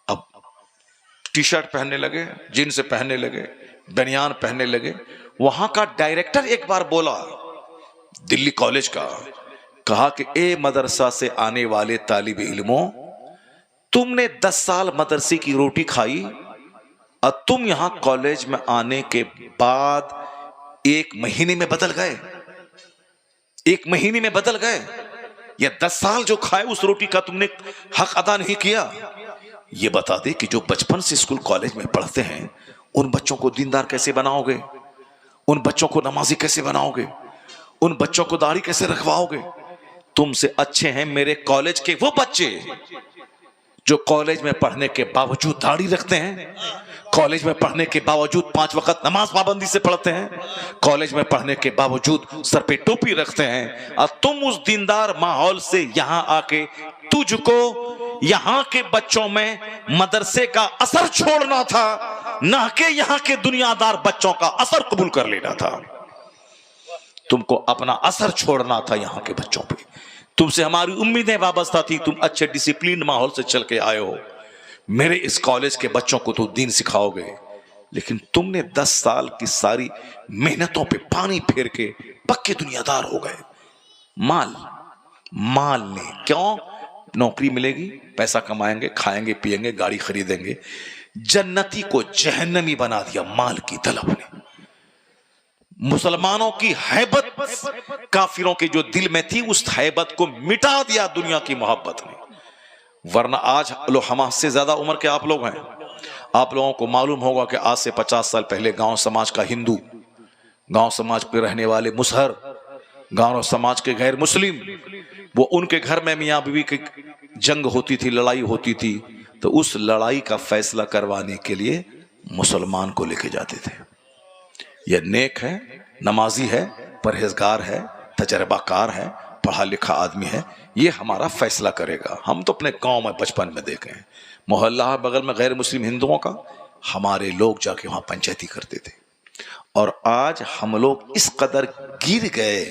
اب ٹی شرٹ پہننے لگے, جینس پہننے لگے, بنیان پہننے لگے. وہاں کا ڈائریکٹر ایک بار بولا, دلی کالج کا, کہا کہ اے مدرسہ سے آنے والے طالب علموں, تم نے 10 سال مدرسے کی روٹی کھائی اور تم یہاں کالج میں آنے کے بعد 1 مہینے میں بدل گئے, 1 مہینے میں بدل گئے. یہ 10 سال جو کھائے اس روٹی کا تم نے حق ادا نہیں کیا. یہ بتا دے کہ جو بچپن سے اسکول کالج میں پڑھتے ہیں ان بچوں کو دیندار کیسے بناؤ گے, ان بچوں کو نمازی کیسے بناؤ گے, ان بچوں کو داڑھی کیسے رکھواؤ گے؟ تم سے اچھے ہیں میرے کالج کے وہ بچے جو کالج میں پڑھنے کے باوجود داڑھی رکھتے ہیں, کالج میں پڑھنے کے باوجود 5 وقت نماز پابندی سے پڑھتے ہیں, کالج میں پڑھنے کے باوجود سر پہ ٹوپی رکھتے ہیں. اور تم اس دیندار ماحول سے یہاں آ کے تجھ کو یہاں کے بچوں میں مدرسے کا اثر چھوڑنا تھا, نہ کہ یہاں کے دنیا دار بچوں کا اثر قبول کر لینا تھا. تم کو اپنا اثر چھوڑنا تھا یہاں کے بچوں پہ. تم سے ہماری امیدیں وابستہ تھی, تم اچھے ڈسپلین ماحول سے چل کے آئے ہو, میرے اس کالج کے بچوں کو تو دین سکھاؤ گے. لیکن تم نے 10 سال کی ساری محنتوں پہ پانی پھیر کے پکے دنیا دار ہو گئے. مال نے کیوں؟ نوکری ملے گی, پیسہ کمائیں گے, کھائیں گے, پیئیں گے, گاڑی خریدیں گے. جنتی کو جہنمی بنا دیا مال کی طلب نے. مسلمانوں کی ہیبت کافروں کے جو دل میں تھی اس ہیبت کو مٹا دیا دنیا کی محبت نے. ورنہ آج لوگ ہم سے زیادہ عمر کے آپ لوگ ہیں, آپ لوگوں کو معلوم ہوگا کہ آج سے 50 سال پہلے گاؤں سماج کا ہندو, گاؤں سماج پہ رہنے والے مسہر, گاؤں سماج کے غیر مسلم, وہ ان کے گھر میں میاں بیوی کی جنگ ہوتی تھی, لڑائی ہوتی تھی, تو اس لڑائی کا فیصلہ کروانے کے لیے مسلمان کو لے کے جاتے تھے. یہ نیک ہے, نمازی ہے, پرہیزگار ہے, تجربہ کار ہے, پڑھا لکھا آدمی ہے, یہ ہمارا فیصلہ کرے گا. ہم تو اپنے گاؤں میں بچپن میں دیکھے ہیں, محلہ بغل میں غیر مسلم ہندوؤں کا, ہمارے لوگ جا کے وہاں پنچایتی کرتے تھے. اور آج ہم لوگ اس قدر گر گئے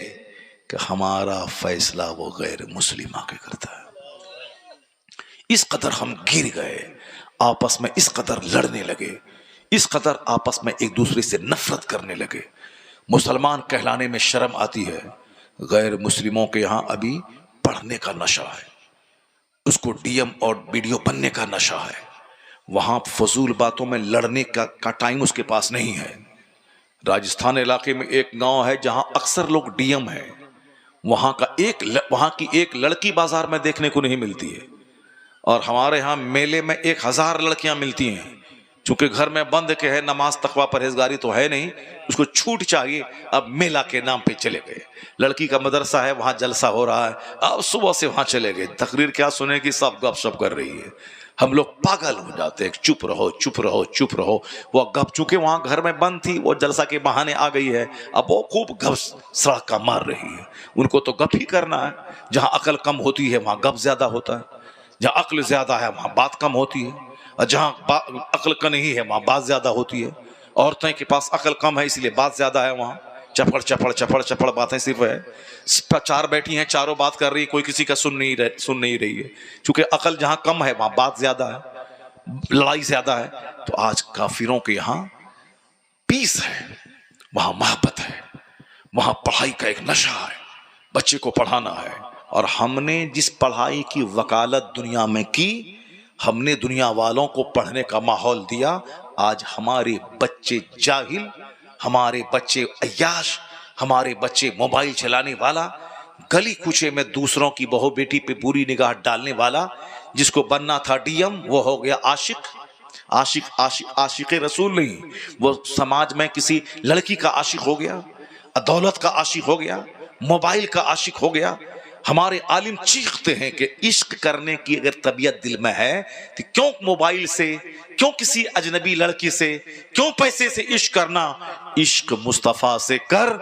کہ ہمارا فیصلہ وہ غیر مسلم آ کے کرتا ہے. اس قدر ہم گر گئے, آپس میں اس قدر لڑنے لگے, اس قدر آپس میں ایک دوسرے سے نفرت کرنے لگے. مسلمان کہلانے میں شرم آتی ہے. غیر مسلموں کے یہاں ابھی پڑھنے کا نشہ ہے, اس کو ڈی ایم اور BDO بننے کا نشہ ہے. وہاں فضول باتوں میں لڑنے کا ٹائم اس کے پاس نہیں ہے. راجستھان علاقے میں ایک گاؤں ہے جہاں اکثر لوگ DM ہیں, وہاں کی ایک لڑکی بازار میں دیکھنے کو نہیں ملتی ہے. اور ہمارے ہاں میلے میں 1000 لڑکیاں ملتی ہیں. چونکہ گھر میں بند کے ہے, نماز تقوی پرہیزگاری تو ہے نہیں, اس کو چھوٹ چاہیے. اب میلہ کے نام پہ چلے گئے, لڑکی کا مدرسہ ہے وہاں جلسہ ہو رہا ہے, اب صبح سے وہاں چلے گئے. تقریر کیا سنے گی, سب گپ شپ کر رہی ہے. ہم لوگ پاگل ہو جاتے ہیں, چپ رہو چپ رہو چپ رہو. وہ گپ, چونکہ وہاں گھر میں بند تھی, وہ جلسہ کے بہانے آ گئی ہے, اب وہ خوب گپ سڑک کا مار رہی ہے. ان کو تو گپ ہی کرنا ہے. جہاں عقل کم ہوتی ہے وہاں گپ زیادہ ہوتا ہے, جہاں عقل زیادہ ہے وہاں بات کم ہوتی ہے, اور جہاں عقل کا نہیں ہے وہاں بات زیادہ ہوتی ہے. عورتیں کے پاس عقل کم ہے اس لیے بات زیادہ ہے, وہاں چپڑ چپڑ چپڑ چپڑ باتیں صرف ہے. 4 بیٹھی ہیں, چاروں بات کر رہی, کوئی کسی کا سن نہیں رہی ہے. چونکہ عقل جہاں کم ہے وہاں بات زیادہ ہے, لڑائی زیادہ ہے. تو آج کافروں کے یہاں پیس ہے, وہاں محبت ہے, وہاں پڑھائی کا ایک نشہ ہے, بچے کو پڑھانا ہے. اور ہم نے جس پڑھائی کی وکالت دنیا میں کی, ہم نے دنیا والوں کو پڑھنے کا ماحول دیا. آج ہمارے بچے جاہل, ہمارے بچے عیاش, ہمارے بچے موبائل چلانے والا, گلی کوچے میں دوسروں کی بہو بیٹی پہ بری نگاہ ڈالنے والا، جس کو بننا تھا ڈی ایم وہ ہو گیا عاشق رسول نہیں، وہ سماج میں کسی لڑکی کا عاشق ہو گیا، دولت کا عاشق ہو گیا، موبائل کا عاشق ہو گیا۔ ہمارے عالم چیختے ہیں کہ عشق کرنے کی اگر طبیعت دل میں ہے تو کیوں موبائل سے، کیوں کسی اجنبی لڑکی سے، کیوں پیسے سے عشق کرنا؟ عشق مصطفیٰ سے کر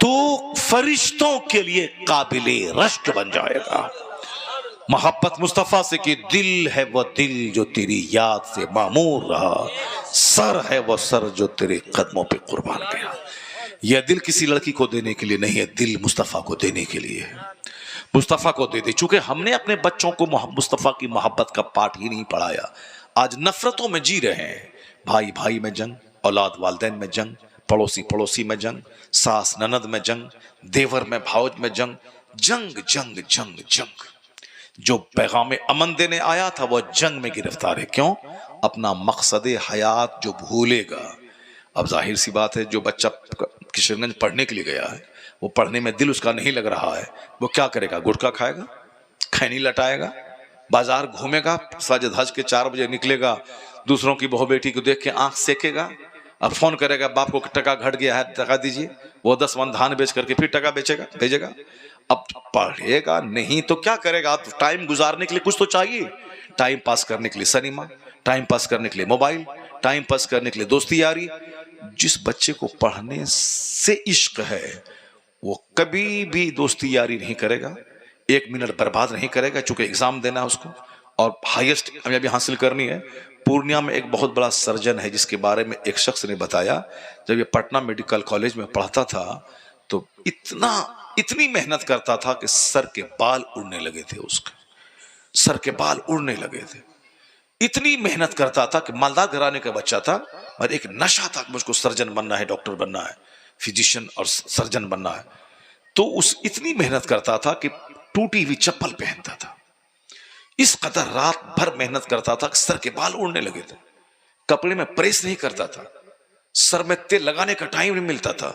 تو فرشتوں کے لیے قابل رشک بن جائے گا۔ محبت مصطفیٰ سے کہ دل ہے وہ دل جو تیری یاد سے معمور رہا، سر ہے وہ سر جو تیرے قدموں پہ قربان گیا۔ یہ دل کسی لڑکی کو دینے کے لیے نہیں ہے، دل مصطفیٰ کو دینے کے لیے ہے۔ مصطفیٰ کو دے دے۔ چونکہ ہم نے اپنے بچوں کو مصطفیٰ کی محبت کا پاٹ ہی نہیں پڑھایا، آج نفرتوں میں جی رہے ہیں۔ بھائی بھائی میں جنگ، اولاد والدین میں جنگ، پڑوسی پڑوسی میں جنگ، ساس نند میں جنگ، دیور میں بھاؤج میں جنگ، جنگ جنگ جنگ جنگ۔ جو پیغام امن دینے آیا تھا وہ جنگ میں گرفتار ہے۔ کیوں؟ اپنا مقصد حیات جو بھولے گا۔ اب ظاہر سی بات ہے، جو بچہ کشن گنج پڑھنے کے لیے گیا ہے، وہ پڑھنے میں دل اس کا نہیں لگ رہا ہے، وہ کیا کرے گا؟ گٹکا کھائے گا، کھینی لٹائے گا، بازار گھومے گا، ساجد حج کے 4 بجے نکلے گا، دوسروں کی بہو بیٹی کو دیکھ کے آنکھ سیکے گا، اب فون کرے گا باپ کو ٹکا گھٹ گیا ہے ٹکا دیجیے، وہ 10 من دھان بیچ کر کے پھر ٹکا بھیجے گا۔ اب پڑھے گا نہیں تو کیا کرے گا؟ ٹائم گزارنے کے لیے کچھ تو چاہیے، ٹائم پاس کرنے کے لیے سنیما، ٹائم پاس کرنے کے لیے موبائل، ٹائم پاس کرنے کے لیے دوستی یاری۔ جس بچے کو پڑھنے سے عشق ہے وہ کبھی بھی دوستی یاری نہیں کرے گا، 1 منٹ برباد نہیں کرے گا، چونکہ ایگزام دینا ہے اس کو اور ہائیسٹ کامیابی حاصل کرنی ہے۔ پورنیہ میں ایک بہت بڑا سرجن ہے جس کے بارے میں ایک شخص نے بتایا، جب یہ پٹنہ میڈیکل کالج میں پڑھتا تھا تو اتنی محنت کرتا تھا کہ سر کے بال اڑنے لگے تھے، اس کے سر کے بال اڑنے لگے تھے، اتنی محنت کرتا تھا کہ مالدار گھرانے کا بچہ تھا، اور ایک نشہ تھا کہ مجھ کو سرجن بننا ہے، ڈاکٹر بننا ہے، فزیشین اور سرجن بننا ہے۔ تو اس اتنی محنت کرتا تھا کہ ٹوٹی ہوئی چپل پہنتا تھا، اس قدر رات بھر محنت کرتا تھا کہ سر کے بال اڑنے لگے تھے، کپڑے میں پریس نہیں کرتا تھا، سر میں تیل لگانے کا ٹائم نہیں ملتا تھا،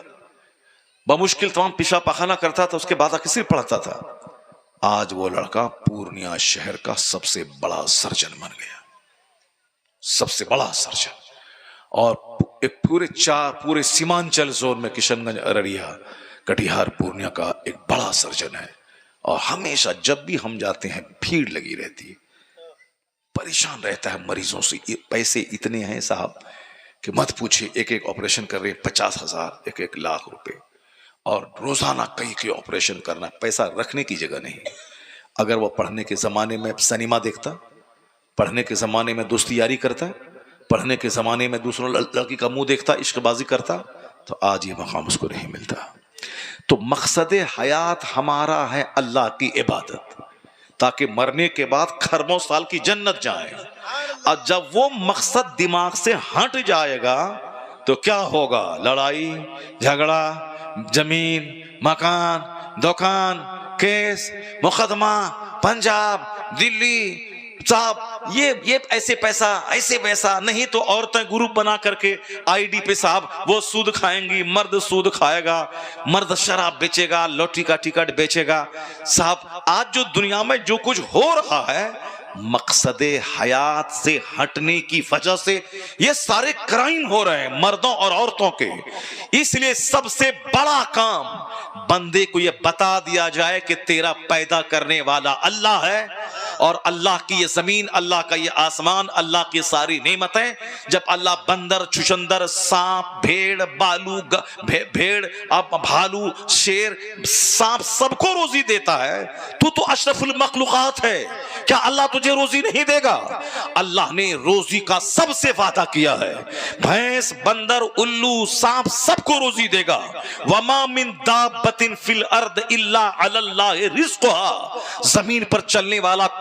بمشکل تمام پیشاب پخانہ کرتا تھا، اس کے بعد کسی پڑھتا تھا۔ آج وہ لڑکا پورنیہ شہر کا سب سے بڑا سرجن بن گیا، سب سے بڑا سرجن، اور ایک پورے سیمانچل زون میں کشن گنج، ارریہ، کٹیہار، پورنیہ کا ایک بڑا سرجن ہے۔ اور ہمیشہ جب بھی ہم جاتے ہیں بھیڑ لگی رہتی ہے، پریشان رہتا ہے مریضوں سے، پیسے اتنے ہیں صاحب کہ مت پوچھے، ایک آپریشن کر رہے 50,000، ایک لاکھ روپے، اور روزانہ کئی آپریشن کرنا، پیسہ رکھنے کی جگہ نہیں۔ اگر وہ پڑھنے کے زمانے میں سنیما دیکھتا، پڑھنے کے زمانے میں دوستی یاری کرتا، پڑھنے کے زمانے میں دوسروں لڑکی کا منہ دیکھتا، عشق بازی کرتا، تو آج یہ مقام اس کو نہیں ملتا۔ تو مقصد حیات ہمارا ہے اللہ کی عبادت، تاکہ مرنے کے بعد خربوں سال کی جنت جائیں۔ اور جب وہ مقصد دماغ سے ہٹ جائے گا تو کیا ہوگا؟ لڑائی جھگڑا، زمین مکان دکان، کیس مقدمہ، پنجاب دلی، صاحب یہ ایسے پیسہ ایسے پیسہ نہیں تو عورتیں گروپ بنا کر کے آئی ڈی پہ صاحب وہ سود کھائیں گی، مرد سود کھائے گا، مرد شراب بیچے گا، لوٹری کا ٹکٹ بیچے گا۔ صاحب آج جو دنیا میں جو کچھ ہو رہا ہے، مقصد حیات سے ہٹنے کی وجہ سے یہ سارے کرائم ہو رہے ہیں مردوں اور عورتوں کے۔ اس لیے سب سے بڑا کام بندے کو یہ بتا دیا جائے کہ تیرا پیدا کرنے والا اللہ ہے، اور اللہ کی یہ زمین، اللہ کا یہ آسمان، اللہ کی ساری نعمتیں، جب اللہ بندر، چشندر، سانپ، بھیڑ، بھالو، شیر، سانپ سب کو روزی دیتا ہے، تو اشرف المخلوقات ہے، کیا اللہ تجھے روزی نہیں دے گا؟ اللہ نے روزی کا سب سے وعدہ کیا ہے، بھینس، بندر، الو، سانپ سب کو روزی دے گا۔ وَمَا مِن دَابَّةٍ فِي الْأَرْضِ إِلَّا عَلَى اللَّهِ رِزْقُهَا، زمین پر چلنے والا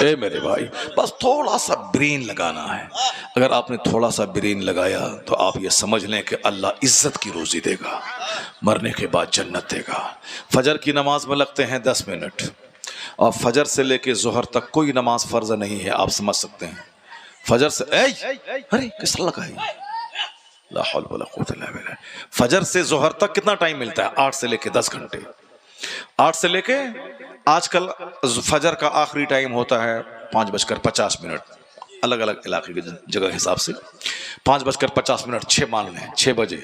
اے میرے بھائی بس تھوڑا سا برین لگانا ہے. اگر آپ نے تھوڑا سا برین لگایا تو آپ یہ سمجھ لیں کہ اللہ عزت کی روزی دے گا, مرنے کے بعد جنت دے گا. فجر کی نماز میں لگتے ہیں 10 منٹ, اور فجر سے لے کے ظہر تک کوئی نماز فرض نہیں ہے. آپ سمجھ سکتے ہیں فجر سے ارے کس طرح لگا ہے, لا حول ولا قوت الا باللہ. فجر سے ظہر تک کتنا ٹائم ملتا ہے؟ 8 سے لے کے 10 گھنٹے. 8 سے لے کے آج کل فجر کا آخری ٹائم ہوتا ہے 5:50, الگ الگ علاقے کی جگہ حساب سے 5:50, 6 مان لیں 6 بجے.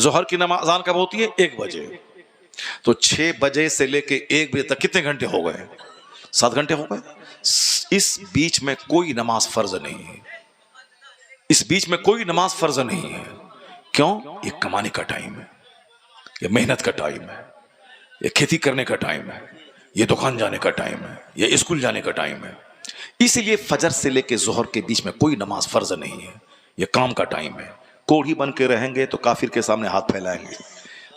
ظہر کی نماز اذان کب ہوتی ہے؟ 1 بجے. تو 6 بجے سے لے کے 1 بجے تک کتنے گھنٹے ہو گئے؟ 7 گھنٹے ہو گئے. اس بیچ میں کوئی نماز فرض نہیں ہے. اس بیچ میں کوئی نماز فرض نہیں ہے. کیوں؟ یہ کمانے کا ٹائم ہے, یہ محنت کا ٹائم ہے, یہ کھیتی کرنے کا ٹائم ہے, یہ دکان جانے کا ٹائم ہے, یہ اسکول جانے کا ٹائم ہے. اسی لیے فجر سے لے کے ظہر کے بیچ میں کوئی نماز فرض نہیں ہے. یہ کام کا ٹائم ہے. کوڑھی بن کے رہیں گے تو کافر کے سامنے ہاتھ پھیلائیں گے.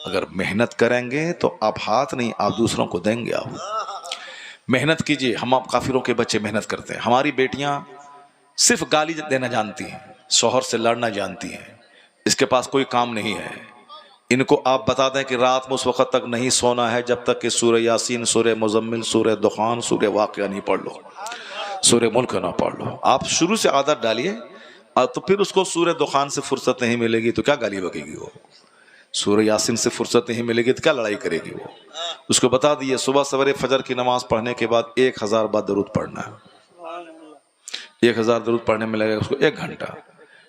اگر محنت کریں گے تو آپ ہاتھ نہیں, آپ دوسروں کو دیں گے. آپ محنت کیجئے. ہم آپ کافروں کے بچے محنت کرتے ہیں. ہماری بیٹیاں صرف گالی دینا جانتی ہیں, شوہر سے لڑنا جانتی ہیں, اس کے پاس کوئی کام نہیں ہے. ان کو آپ بتا دیں کہ رات میں اس وقت تک نہیں سونا ہے جب تک کہ سورہ یاسین, سورہ مزمل, سورہ دخان, سورہ واقعہ نہیں پڑھ لو, سورہ ملک نہ پڑھ لو. آپ شروع سے عادت ڈالیے, تو پھر اس کو سورہ دخان سے فرصت نہیں ملے گی تو کیا گالی بکے گی وہ, سورہ یاسین سے فرصت نہیں ملے گی تو کیا لڑائی کرے گی وہ. اس کو بتا دیے صبح سویرے فجر کی نماز پڑھنے کے بعد 1000 بار درود پڑھنا ہے. 1000 درود پڑھنے میں لگے گا اس کو 1 گھنٹہ,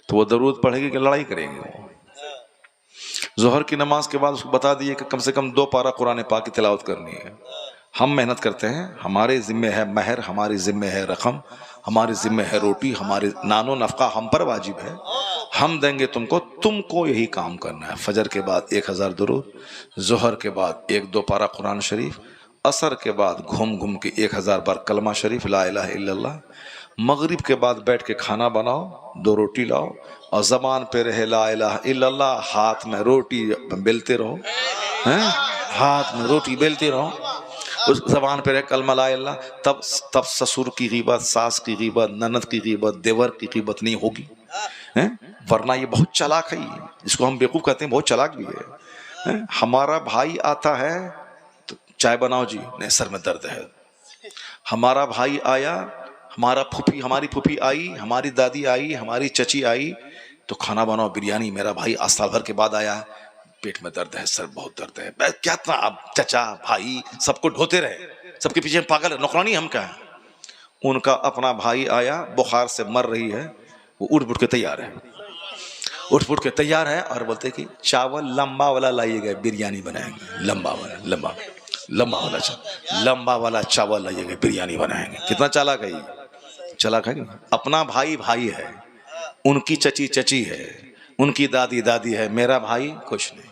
تو وہ درود پڑھے گی کہ لڑائی کرے گی وہ. ظہر کی نماز کے بعد اس کو بتا دیے کہ کم سے کم 2 پارہ قرآن پاک کی تلاوت کرنی ہے. ہم محنت کرتے ہیں, ہمارے ذمہ ہے مہر, ہماری ذمہ ہے رقم, ہماری ذمہ ہے روٹی, ہماری نان و نفقہ ہم پر واجب ہے. ہم دیں گے تم کو یہی کام کرنا ہے. فجر کے بعد 1000 درود, ظہر کے بعد 1-2 پارہ قرآن شریف, عصر کے بعد گھوم کے 1000 بار کلمہ شریف لا الہ الا اللہ. مغرب کے بعد بیٹھ کے کھانا بناؤ, 2 روٹی لاؤ اور زبان پہ رہے لا الہ الا اللہ, ہاتھ میں روٹی بیلتے رہو, ہاتھ میں روٹی بیلتے رہو, اس زبان پہ رہے کلمہ لا الہ. تب سسر کی غیبت, ساس کی غیبت, نند کی غیبت, دیور کی غیبت نہیں ہوگی. ورنہ یہ بہت چالاک ہے, جس کو ہم بیوقوف کہتے ہیں, بہت چالاک بھی ہے. ہمارا بھائی آتا ہے تو چائے بناؤ جی, نہیں سر میں درد ہے. ہمارا بھائی آیا, ہماری پھوپھی آئی, ہماری دادی آئی, ہماری چچی آئی تو کھانا بناؤ بریانی. میرا بھائی آج سال بھر کے بعد آیا, پیٹ میں درد ہے, سر بہت درد ہے. کیا اتنا آپ چچا بھائی سب کو ڈھوتے رہے, سب کے پیچھے پاگل ہے, نوکرانی ہم کیا ہے. ان کا اپنا بھائی آیا, بخار سے مر رہی ہے, وہ اٹھ کے تیار ہے, اٹھ کے تیار ہے اور بولتے کہ چاول لمبا والا لائیے گا, بریانی بنائیں گے. لمبا والا چاول لائیے گا, بریانی بنائیں گے. کتنا چالاک ہے یہ, چالاک ہے. اپنا بھائی ہے, ان کی چچی ہے, ان کی دادی ہے. میرا بھائی کچھ نہیں,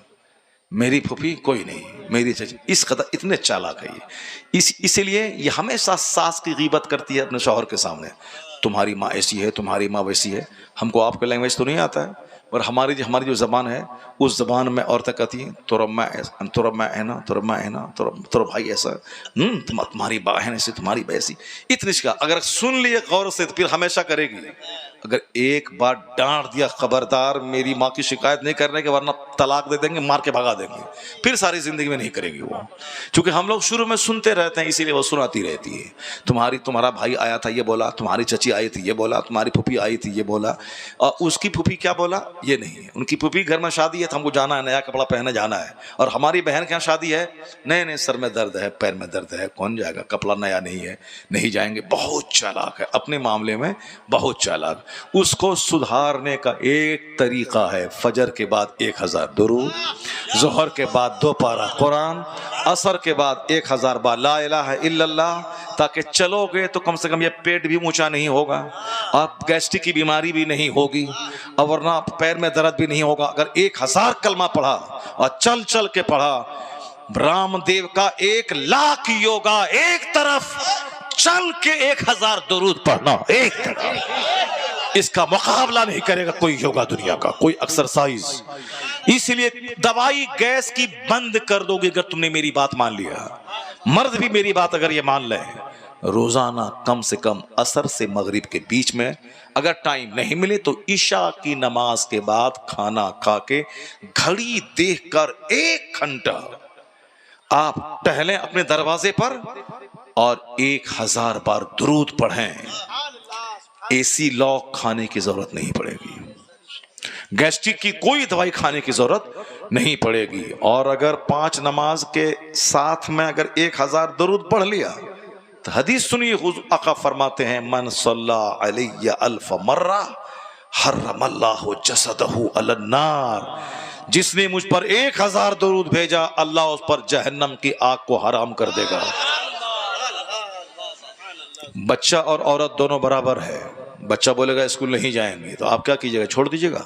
میری پھوپھی کوئی نہیں, میری چچی. اس قدر اتنے چالاک ہے یہ. اسی لیے یہ ہمیشہ ساس کی غیبت کرتی ہے اپنے شوہر کے سامنے. تمہاری ماں ایسی ہے, تمہاری ماں ویسی ہے. ہم کو آپ کا لینگویج تو نہیں آتا ہے, اور ہماری جو زبان ہے اس زبان میں عورتیں کہتی ہیں تورا بھائی ایسا, تمہاری بہن ایسی, تمہاری بہن. اتنی کا اگر سن لیے غور سے تو پھر ہمیشہ کرے گی. اگر ایک بار ڈانٹ دیا, خبردار میری ماں کی شکایت نہیں کرنے کے, ورنہ طلاق دے دیں گے, مار کے بھگا دیں گے. پھر ساری زندگی میں نہیں کرے گی وہ, چونکہ ہم لوگ شروع میں سنتے رہتے ہیں, اسی لیے وہ سناتی رہتی ہے. تمہارا بھائی آیا تھا, یہ بولا. تمہاری چچی آئی تھی, یہ بولا. تمہاری پھوپھی آئی تھی, یہ بولا. اور اس کی پھوپھی کیا بولا, یہ نہیں ہے. ان کی پھوپھی گھر میں شادی ہے تو ہم کو جانا ہے, نیا کپڑا پہنے جانا ہے. اور ہماری بہن کے یہاں شادی ہے, نہیں سر میں درد ہے, پیر میں درد ہے, کون جائے گا, کپڑا نیا نہیں ہے, نہیں جائیں گے. بہت چالاک ہے اپنے معاملے میں, بہت چالاک. اس کو سدھارنے کا ایک طریقہ ہے, فجر کے بعد 1000 درود, ظہر کے بعد 2 پارہ قرآن, عصر کے بعد 1000 بار لا الہ الا اللہ. تاکہ چلو گے تو کم سے کم یہ پیٹ بھی اونچا نہیں ہوگا, آپ گیسٹرک کی بیماری بھی نہیں ہوگی, اور ورنہ پیر میں درد بھی نہیں ہوگا. اگر 1000 کلمہ پڑھا اور چل کے پڑھا, رام دیو کا 1,00,000 یوگا ایک طرف, چل کے 1000 درود پڑھنا ایک طرف. اس کا مقابلہ نہیں کرے گا کوئی یوگا دنیا کا, کوئی ایکسرسائز. اسی لیے دوائی گیس کی بند کر دو گے اگر تم نے میری بات مان لیا. مرد بھی میری بات اگر یہ مان لے, روزانہ کم سے کم عصر سے مغرب کے بیچ میں، اگر ٹائم نہیں ملے تو عشاء کی نماز کے بعد کھانا کھا کے گھڑی دیکھ کر 1 گھنٹہ آپ ٹہلیں اپنے دروازے پر اور 1000 بار درود پڑھیں۔ ایسی لاک کھانے کی ضرورت نہیں پڑے گی، گیسٹرک کی کوئی دوائی کھانے کی ضرورت نہیں پڑے گی۔ اور اگر 5 نماز کے ساتھ میں اگر 1000 درود پڑھ لیا تو حدیث سنیے، حضور آقا فرماتے ہیں من صلی علی 1000 مرہ حرم اللہ جسدہ علی النار، جس نے مجھ پر 1000 درود بھیجا اللہ اس پر جہنم کی آگ کو حرام کر دے گا۔ بچہ اور عورت دونوں برابر ہے۔ بچہ بولے گا اسکول نہیں جائیں گے تو آپ کیا کیجئے گا؟ چھوڑ دیجئے گا؟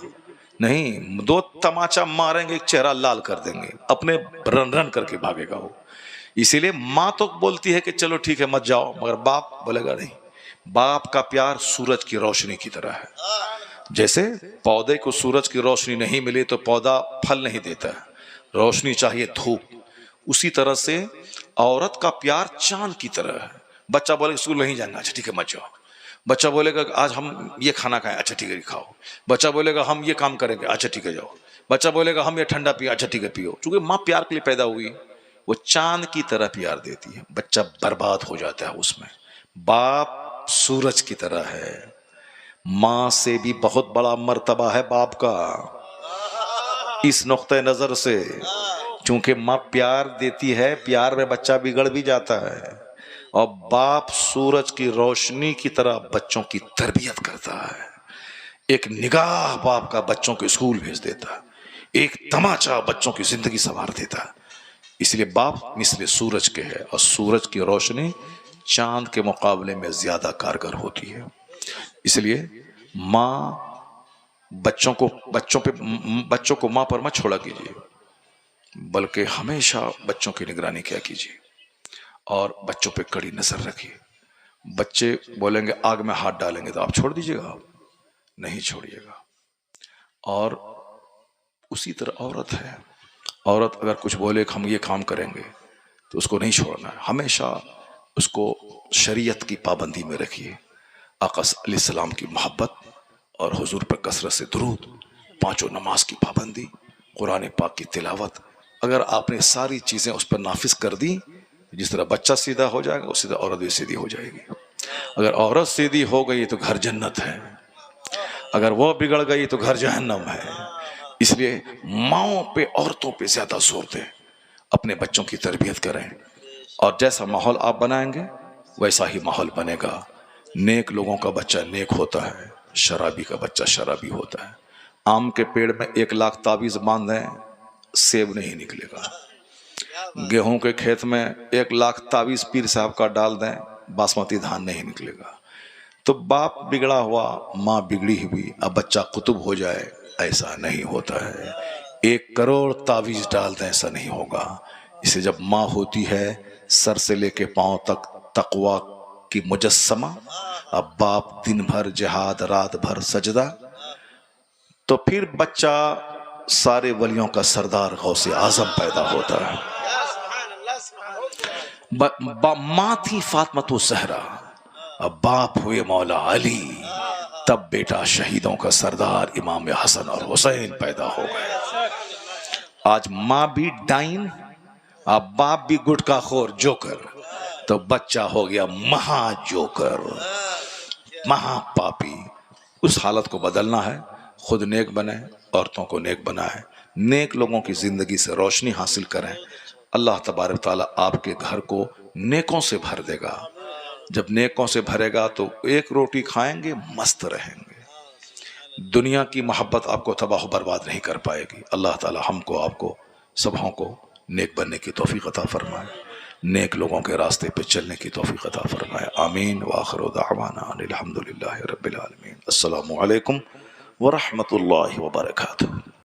نہیں، 2 تماچا ماریں گے، ایک چہرہ لال کر دیں گے، اپنے رن کر کے بھاگے گا وہ۔ اسی لیے ماں تو بولتی ہے کہ چلو ٹھیک ہے مت جاؤ، مگر باپ بولے گا نہیں۔ باپ کا پیار سورج کی روشنی کی طرح ہے۔ جیسے پودے کو سورج کی روشنی نہیں ملی تو پودا پھل نہیں دیتا ہے، روشنی چاہیے، دھوپ۔ اسی طرح سے عورت کا پیار چاند کی طرح ہے۔ بچہ بولے اسکول نہیں جائیں گا، اچھا ٹھیک ہے مت جاؤ۔ بچہ بولے گا آج ہم یہ کھانا کھائیں، اچھا ٹھیک ہے کھاؤ۔ بچہ بولے گا ہم یہ کام کریں گے، اچھا ٹھیک ہے جاؤ۔ بچہ بولے گا ہم یہ ٹھنڈا پیو، اچھا ٹھیک ہے پیو۔ چونکہ ماں پیار کے لیے پیدا ہوئی، وہ چاند کی طرح پیار دیتی ہے، بچہ برباد ہو جاتا ہے اس میں۔ باپ سورج کی طرح ہے، ماں سے بھی بہت بڑا مرتبہ ہے باپ کا۔ اس نقطۂ نظر سے چونکہ ماں پیار دیتی ہے، پیار میں بچہ بگڑ بھی جاتا ہے، اور باپ سورج کی روشنی کی طرح بچوں کی تربیت کرتا ہے۔ ایک نگاہ باپ کا بچوں کو اسکول بھیج دیتا ہے، ایک تماچا بچوں کی زندگی سنوار دیتا ہے۔ اس لیے باپ مثل سورج کے ہے، اور سورج کی روشنی چاند کے مقابلے میں زیادہ کارگر ہوتی ہے۔ اس لیے ماں بچوں کو ماں پر مت چھوڑا کیجیے، بلکہ ہمیشہ بچوں کی نگرانی کیا کیجیے اور بچوں پہ کڑی نظر رکھیے۔ بچے بولیں گے آگ میں ہاتھ ڈالیں گے تو آپ چھوڑ دیجیے گا؟ نہیں چھوڑیے گا۔ اور اسی طرح عورت ہے، عورت اگر کچھ بولے کہ ہم یہ کام کریں گے تو اس کو نہیں چھوڑنا ہے، ہمیشہ اس کو شریعت کی پابندی میں رکھیے۔ آقا علیہ السلام کی محبت اور حضور پر کثرت سے درود، 5 نماز کی پابندی، قرآن پاک کی تلاوت، اگر آپ نے ساری چیزیں اس پر نافذ کر دی، جس طرح بچہ سیدھا ہو جائے گا اسی طرح عورت بھی سیدھی ہو جائے گی۔ اگر عورت سیدھی ہو گئی تو گھر جنت ہے، اگر وہ بگڑ گئی تو گھر جہنم ہے۔ اس لیے ماؤں پہ، عورتوں پہ زیادہ زور دیں، اپنے بچوں کی تربیت کریں، اور جیسا ماحول آپ بنائیں گے ویسا ہی ماحول بنے گا۔ نیک لوگوں کا بچہ نیک ہوتا ہے، شرابی کا بچہ شرابی ہوتا ہے۔ آم کے پیڑ میں 1,00,000 تعویذ باندھ دیں، سیب نہیں نکلے گا۔ گیہوں کے کھیت میں 1,00,000 تعویذ پیر صاحب کا ڈال دیں، باسمتی دھان نہیں نکلے گا۔ تو باپ بگڑا ہوا، ماں بگڑی ہوئی، اب بچہ قطب ہو جائے، ایسا نہیں ہوتا ہے۔ 1 کروڑ تعویذ ڈال دیں، ایسا نہیں ہوگا۔ اسے جب ماں ہوتی ہے سر سے لے کے پاؤں تک تقوی کی مجسمہ، اب باپ دن بھر جہاد، رات بھر سجدہ، تو پھر بچہ سارے ولیوں کا سردار غوث اعظم پیدا ہوتا ہے۔ ماں تھی فاطمۃ الزہرا، اب باپ ہوئے مولا علی، تب بیٹا شہیدوں کا سردار امام حسن اور حسین پیدا ہو گئے۔ آج ماں بھی ڈائن، اب باپ بھی گٹکا خور، جوکر، تو بچہ ہو گیا مہا جوکر، مہا پاپی۔ اس حالت کو بدلنا ہے، خود نیک بنیں، عورتوں کو نیک بنائیں، نیک لوگوں کی زندگی سے روشنی حاصل کریں۔ اللہ تبارک تعالیٰ آپ کے گھر کو نیکوں سے بھر دے گا۔ جب نیکوں سے بھرے گا تو 1 روٹی کھائیں گے، مست رہیں گے۔ دنیا کی محبت آپ کو تباہ و برباد نہیں کر پائے گی۔ اللہ تعالیٰ ہم کو، آپ کو، سبھوں کو نیک بننے کی توفیق عطا فرمائے، نیک لوگوں کے راستے پہ چلنے کی توفیق عطا فرمائے۔ آمین۔ وآخر دعوانا الحمدللہ رب العالمین۔ السلام علیکم ورحمۃ اللہ وبرکاتہ۔